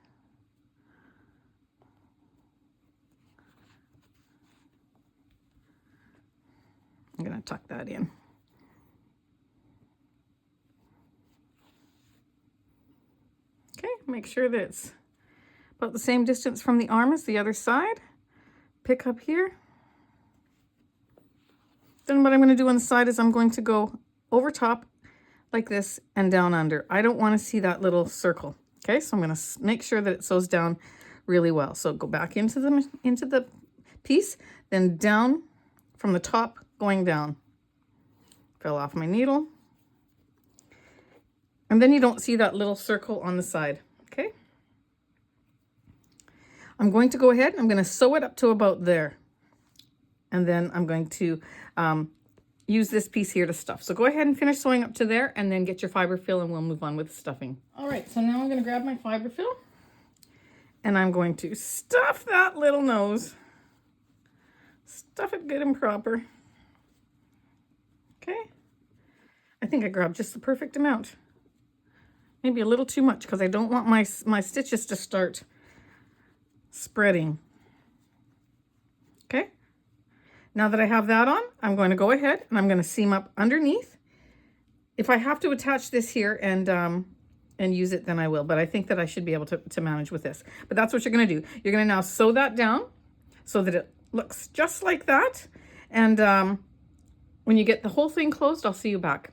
I'm going to tuck that in. Okay, make sure that it's about the same distance from the arm as the other side. Pick up here. Then what I'm going to do on the side is I'm going to go over top like this and down under. I don't want to see that little circle. Okay, so I'm going to make sure that it sews down really well. So go back into the piece, then down from the top going down. Fell off my needle. And then you don't see that little circle on the side. Okay. I'm going to go ahead and I'm going to sew it up to about there. And then I'm going to use this piece here to stuff. So go ahead and finish sewing up to there and then get your fiber fill and we'll move on with the stuffing. All right, so now I'm going to grab my fiber fill and I'm going to stuff that little nose. Stuff it good and proper. Okay. I think I grabbed just the perfect amount. Maybe a little too much because I don't want my stitches to start spreading. Okay. Now that I have that on, I'm going to go ahead and I'm going to seam up underneath. If I have to attach this here and use it, then I will. But I think that I should be able to manage with this. But that's what you're going to do. You're going to now sew that down so that it looks just like that. And when you get the whole thing closed, I'll see you back.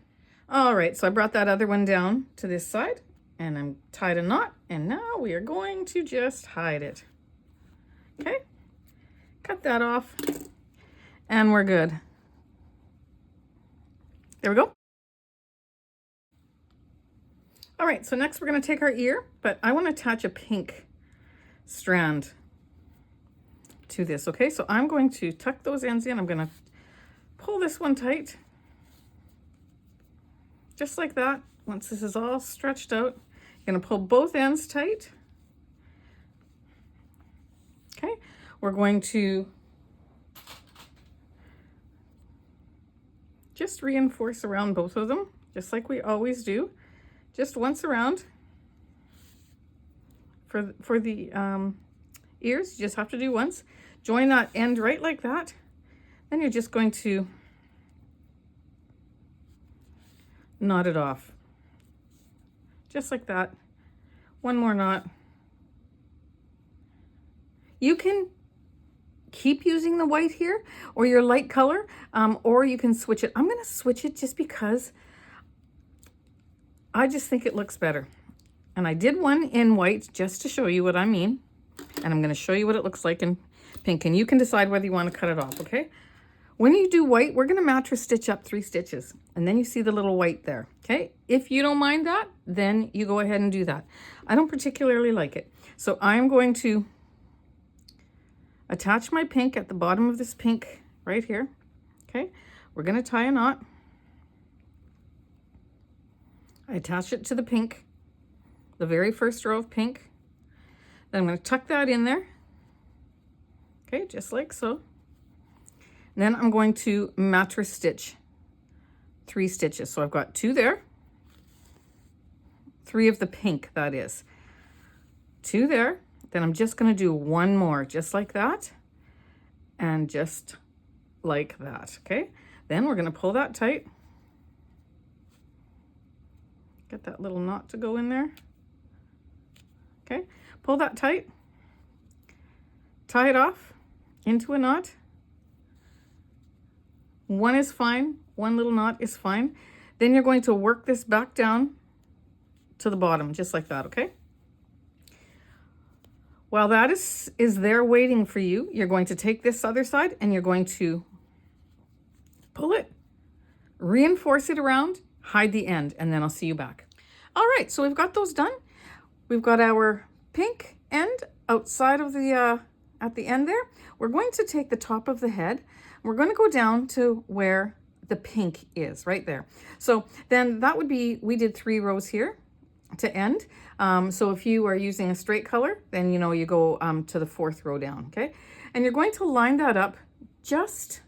All right, so I brought that other one down to this side and I'm tied a knot. And now we are going to just hide it. Okay, cut that off. And we're good. There we go. All right, so next we're going to take our ear, but I want to attach a pink strand to this, okay? So I'm going to tuck those ends in. I'm going to pull this one tight, just like that. Once this is all stretched out, you're going to pull both ends tight. Okay, we're going to just reinforce around both of them, just like we always do. Just once around. For the ears, you just have to do once. Join that end right like that. Then you're just going to knot it off. Just like that. One more knot. You can keep using the white here or your light color, or you can switch it. I'm going to switch it just because I just think it looks better. And I did one in white just to show you what I mean. And I'm going to show you what it looks like in pink. And you can decide whether you want to cut it off, okay? When you do white, we're going to mattress stitch up 3 stitches. And then you see the little white there, okay? If you don't mind that, then you go ahead and do that. I don't particularly like it. So I'm going to attach my pink at the bottom of this pink right here, okay? We're going to tie a knot. I attach it to the pink, the very first row of pink. Then I'm going to tuck that in there. Okay, just like so. And then I'm going to mattress stitch 3 stitches. So I've got 2 there. 3 of the pink, that is. 2 there. Then I'm just going to do 1 more, just like that. And just like that, okay? Then we're going to pull that tight. Get that little knot to go in there. Okay, pull that tight. Tie it off into a knot. 1 is fine, 1 little knot is fine. Then you're going to work this back down to the bottom, just like that, okay? While that is there waiting for you, you're going to take this other side and you're going to pull it, reinforce it around, hide the end, and then I'll see you back. All right, so we've got those done. We've got our pink end outside of the, at the end there. We're going to take the top of the head. We're going to go down to where the pink is, right there. So then that would be, we did 3 rows here to end. So if you are using a straight color, then you know you go to the 4th row down, okay? And you're going to line that up just,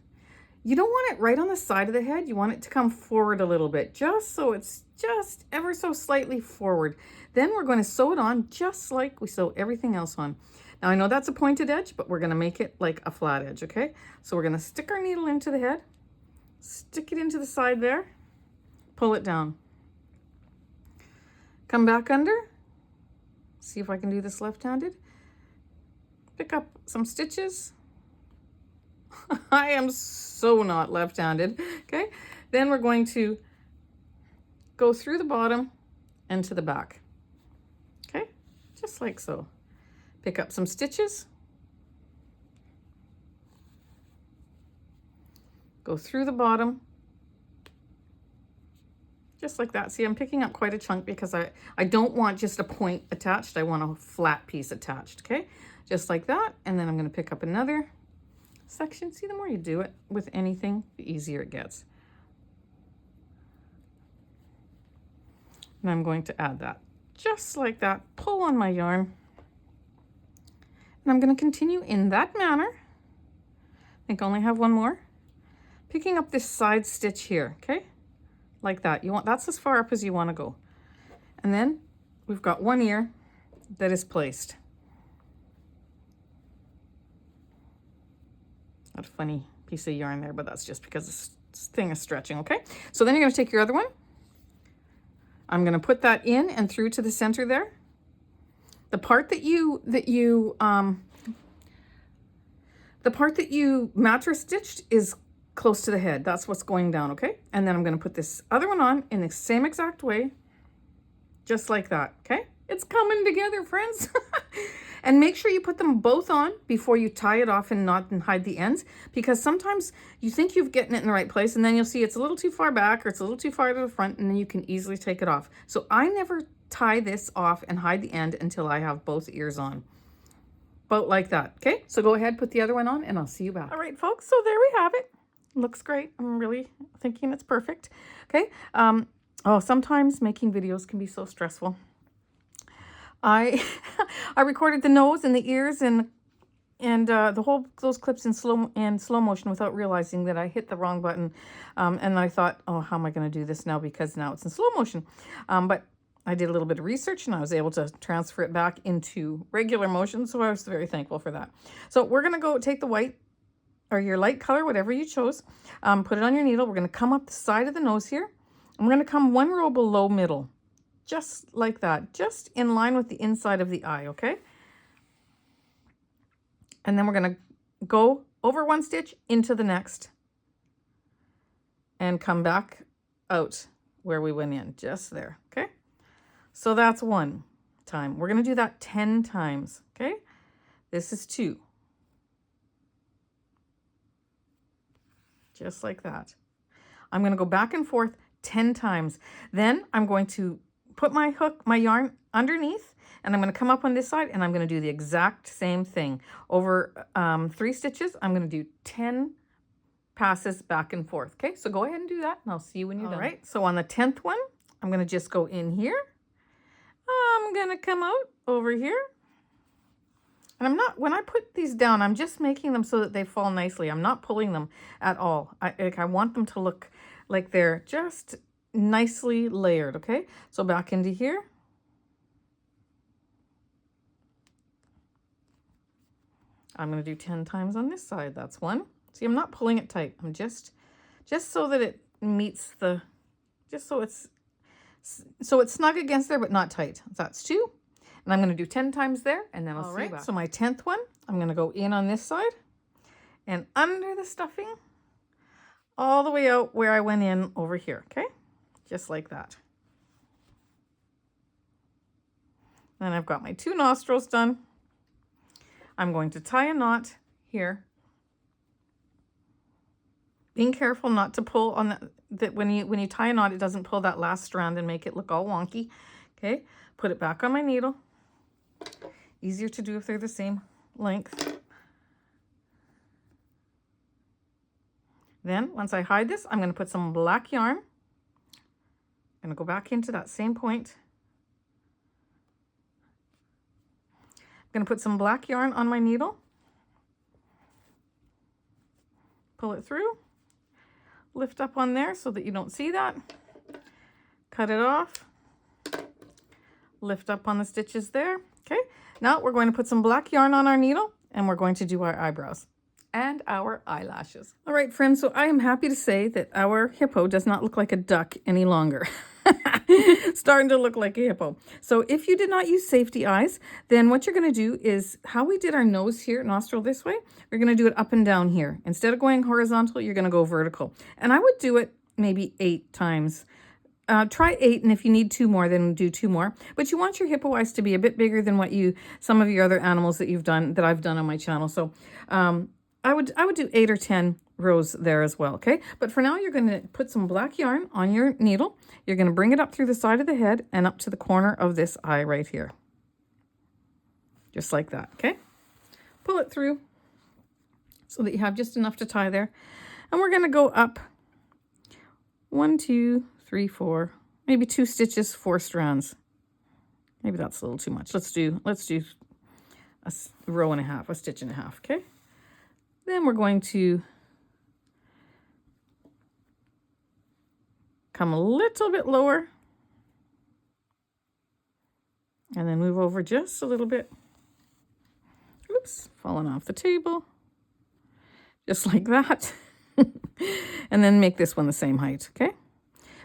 you don't want it right on the side of the head. You want it to come forward a little bit, just so it's just ever so slightly forward. Then we're going to sew it on just like we sew everything else on. Now I know that's a pointed edge, but we're going to make it like a flat edge, okay? So we're going to stick our needle into the head, stick it into the side there, pull it down. Come back under, see if I can do this left-handed. Pick up some stitches. I am so not left-handed, okay? Then we're going to go through the bottom and to the back, okay? Just like so. Pick up some stitches. Go through the bottom. Just like that. See, I'm picking up quite a chunk because I don't want just a point attached. I want a flat piece attached, okay? Just like that. And then I'm going to pick up another section. See, the more you do it with anything, the easier it gets. And I'm going to add that. Just like that. Pull on my yarn. And I'm going to continue in that manner. I think I only have 1 more. Picking up this side stitch here, okay? Like that. You want, that's as far up as you want to go. And then we've got 1 ear that is placed. Got a funny piece of yarn there, but that's just because this thing is stretching, okay? So then you're going to take your other one. I'm going to put that in and through to the center there. The part that you mattress stitched is close to the head. That's what's going down, okay? And then I'm going to put this other one on in the same exact way, just like that, okay? It's coming together, friends. And make sure you put them both on before you tie it off and knot and hide the ends, because sometimes you think you've gotten it in the right place and then you'll see it's a little too far back or it's a little too far to the front, and then you can easily take it off. So I never tie this off and hide the end until I have both ears on. About like that. Okay, so go ahead, put the other one on, and I'll see you back. All right, folks, so there we have it. Looks great. I'm really thinking it's perfect. Okay. Oh, sometimes making videos can be so stressful. I recorded the nose and the ears and those clips in slow motion without realizing that I hit the wrong button. And I thought, oh, how am I going to do this now? Because now it's in slow motion. But I did a little bit of research and I was able to transfer it back into regular motion. So I was very thankful for that. So we're going to go take the white or your light color, whatever you chose, put it on your needle. We're going to come up the side of the nose here. And we're going to come one row below middle, just like that, just in line with the inside of the eye, okay? And then we're going to go over one stitch into the next and come back out where we went in, just there, okay? So that's one time. We're going to do that 10 times, okay? This is 2. Just like that. I'm going to go back and forth 10 times. Then I'm going to put my hook, my yarn underneath, and I'm going to come up on this side and I'm going to do the exact same thing. Over 3 stitches, I'm going to do 10 passes back and forth. Okay, so go ahead and do that and I'll see you when you're done. All right, so on the 10th one, I'm going to just go in here. I'm going to come out over here. And I'm not, when I put these down, I'm just making them so that they fall nicely. I'm not pulling them at all. I want them to look like they're just nicely layered, okay? So back into here. I'm going to do 10 times on this side. That's 1. See, I'm not pulling it tight. I'm just so that it meets the, just so it's snug against there, but not tight. That's 2. And I'm going to do 10 times there, and then I'll see you back. So my 10th one, I'm going to go in on this side and under the stuffing all the way out where I went in over here, okay? Just like that. Then I've got my 2 nostrils done. I'm going to tie a knot here. Being careful not to pull on that when you tie a knot, it doesn't pull that last strand and make it look all wonky. Okay, put it back on my needle. Easier to do if they're the same length. Then once I hide this, I'm going to put some black yarn. I'm going to go back into that same point. I'm going to put some black yarn on my needle. Pull it through. Lift up on there so that you don't see that. Cut it off. Lift up on the stitches there. Okay, now we're going to put some black yarn on our needle and we're going to do our eyebrows and our eyelashes. All right, friends, so I am happy to say that our hippo does not look like a duck any longer. Starting to look like a hippo. So if you did not use safety eyes, then what you're going to do is how we did our nose here, nostril this way, we're going to do it up and down here. Instead of going horizontal, you're going to go vertical. And I would do it maybe 8 times. Try 8, and if you need 2 more, then do 2 more. But you want your hippo eyes to be a bit bigger than what some of your other animals that I've done on my channel. So I would do 8 or 10 rows there as well, okay? But for now, you're going to put some black yarn on your needle. You're going to bring it up through the side of the head and up to the corner of this eye right here. Just like that, okay? Pull it through so that you have just enough to tie there. And we're going to go up 1, 2, 3, 4, maybe 2 stitches, 4 strands. Maybe that's a little too much. Let's do a row and a half, a stitch and a half, okay? Then we're going to come a little bit lower and then move over just a little bit. Oops, falling off the table. Just like that. And then make this one the same height, okay?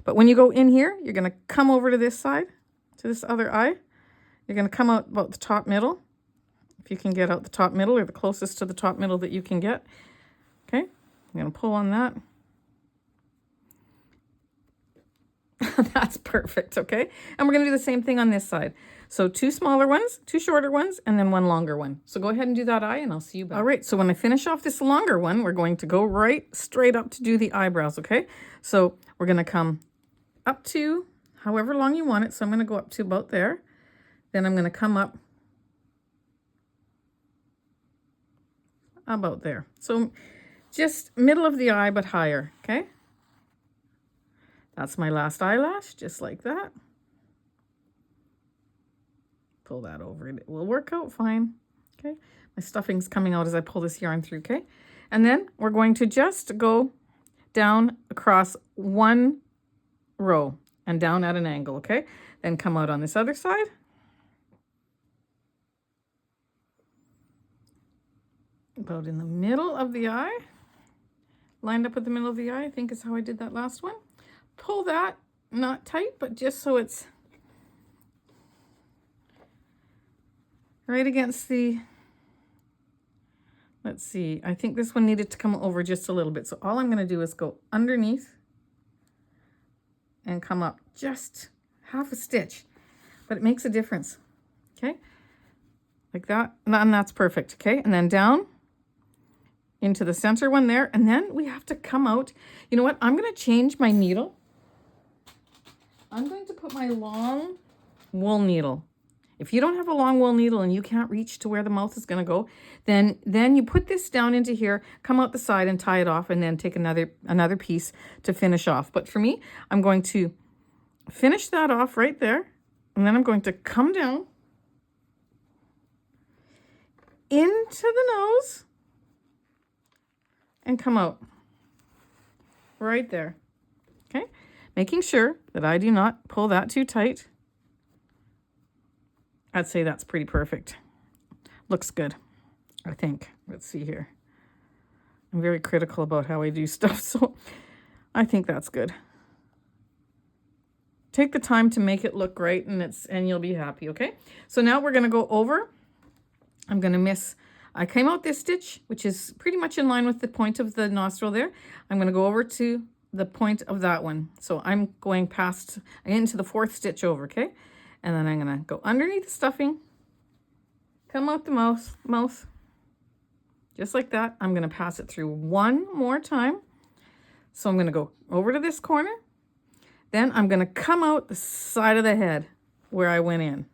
But when you go in here, you're going to come over to this side, to this other eye. You're going to come out about the top middle. If you can get out the top middle or the closest to the top middle that you can get. Okay, I'm going to pull on that. That's perfect, okay? And we're going to do the same thing on this side. So 2 smaller ones, 2 shorter ones, and then 1 longer one. So go ahead and do that eye, and I'll see you back. All right, so when I finish off this longer one, we're going to go right straight up to do the eyebrows, okay? So we're going to come up to however long you want it. So I'm going to go up to about there. Then I'm going to come up about there. So just middle of the eye, but higher, okay? That's my last eyelash, just like that. Pull that over. It will work out fine, okay? My stuffing's coming out as I pull this yarn through, okay? And then we're going to just go down across 1 row and down at an angle, okay? Then come out on this other side. About in the middle of the eye. Lined up with the middle of the eye, I think is how I did that last one. Pull that, not tight, but just so it's right against the, let's see, I think this one needed to come over just a little bit. So all I'm going to do is go underneath and come up just half a stitch, but it makes a difference, okay? Like that, and that's perfect, okay? And then down into the center one there, and then we have to come out. You know what? I'm going to change my needle. I'm going to put my long wool needle. If you don't have a long wool needle and you can't reach to where the mouth is going to go, then you put this down into here, come out the side and tie it off, and then take another piece to finish off. But for me, I'm going to finish that off right there, and then I'm going to come down into the nose and come out right there, okay? Making sure that I do not pull that too tight. I'd say that's pretty perfect. Looks good, I think. Let's see here. I'm very critical about how I do stuff, so I think that's good. Take the time to make it look great, and you'll be happy, okay? So now we're going to go over. I'm going to miss, I came out this stitch, which is pretty much in line with the point of the nostril there. I'm going to go over to the point of that one. So I'm going past, into the 4th stitch over, okay? And then I'm going to go underneath the stuffing, come out the mouth, just like that. I'm going to pass it through one more time. So I'm going to go over to this corner. Then I'm going to come out the side of the head where I went in.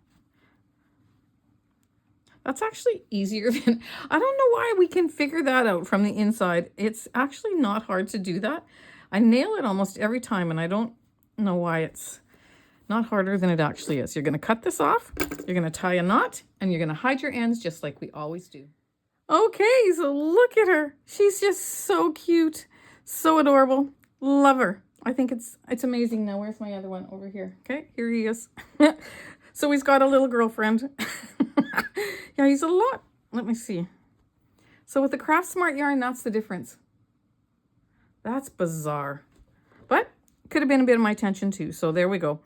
That's actually easier than, I don't know why we can figure that out from the inside. It's actually not hard to do that. I nail it almost every time, and I don't know why it's not harder than it actually is. You're going to cut this off, you're going to tie a knot, and you're going to hide your ends just like we always do. Okay, so look at her. She's just so cute, so adorable. Love her. I think it's amazing. Now, where's my other one? Over here. Okay, here he is. So he's got a little girlfriend. Yeah, he's a lot. Let me see. So with the Craft Smart yarn, that's the difference. That's bizarre. But could have been a bit of my attention too. So there we go.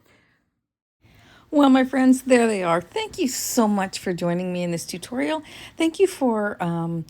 Well, my friends, there they are. Thank you so much for joining me in this tutorial. Thank you for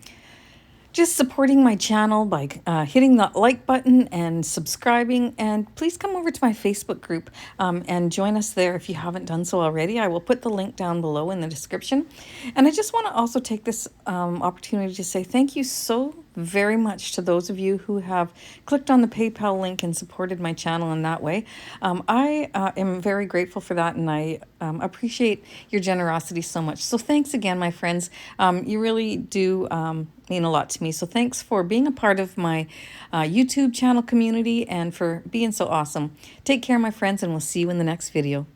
just supporting my channel by hitting the like button and subscribing. And please come over to my Facebook group and join us there if you haven't done so already. I will put the link down below in the description. And I just want to also take this opportunity to say thank you so very much to those of you who have clicked on the PayPal link and supported my channel in that way. I am very grateful for that, and I appreciate your generosity so much. So thanks again, my friends. You really do mean a lot to me. So thanks for being a part of my YouTube channel community and for being so awesome. Take care, my friends, and we'll see you in the next video.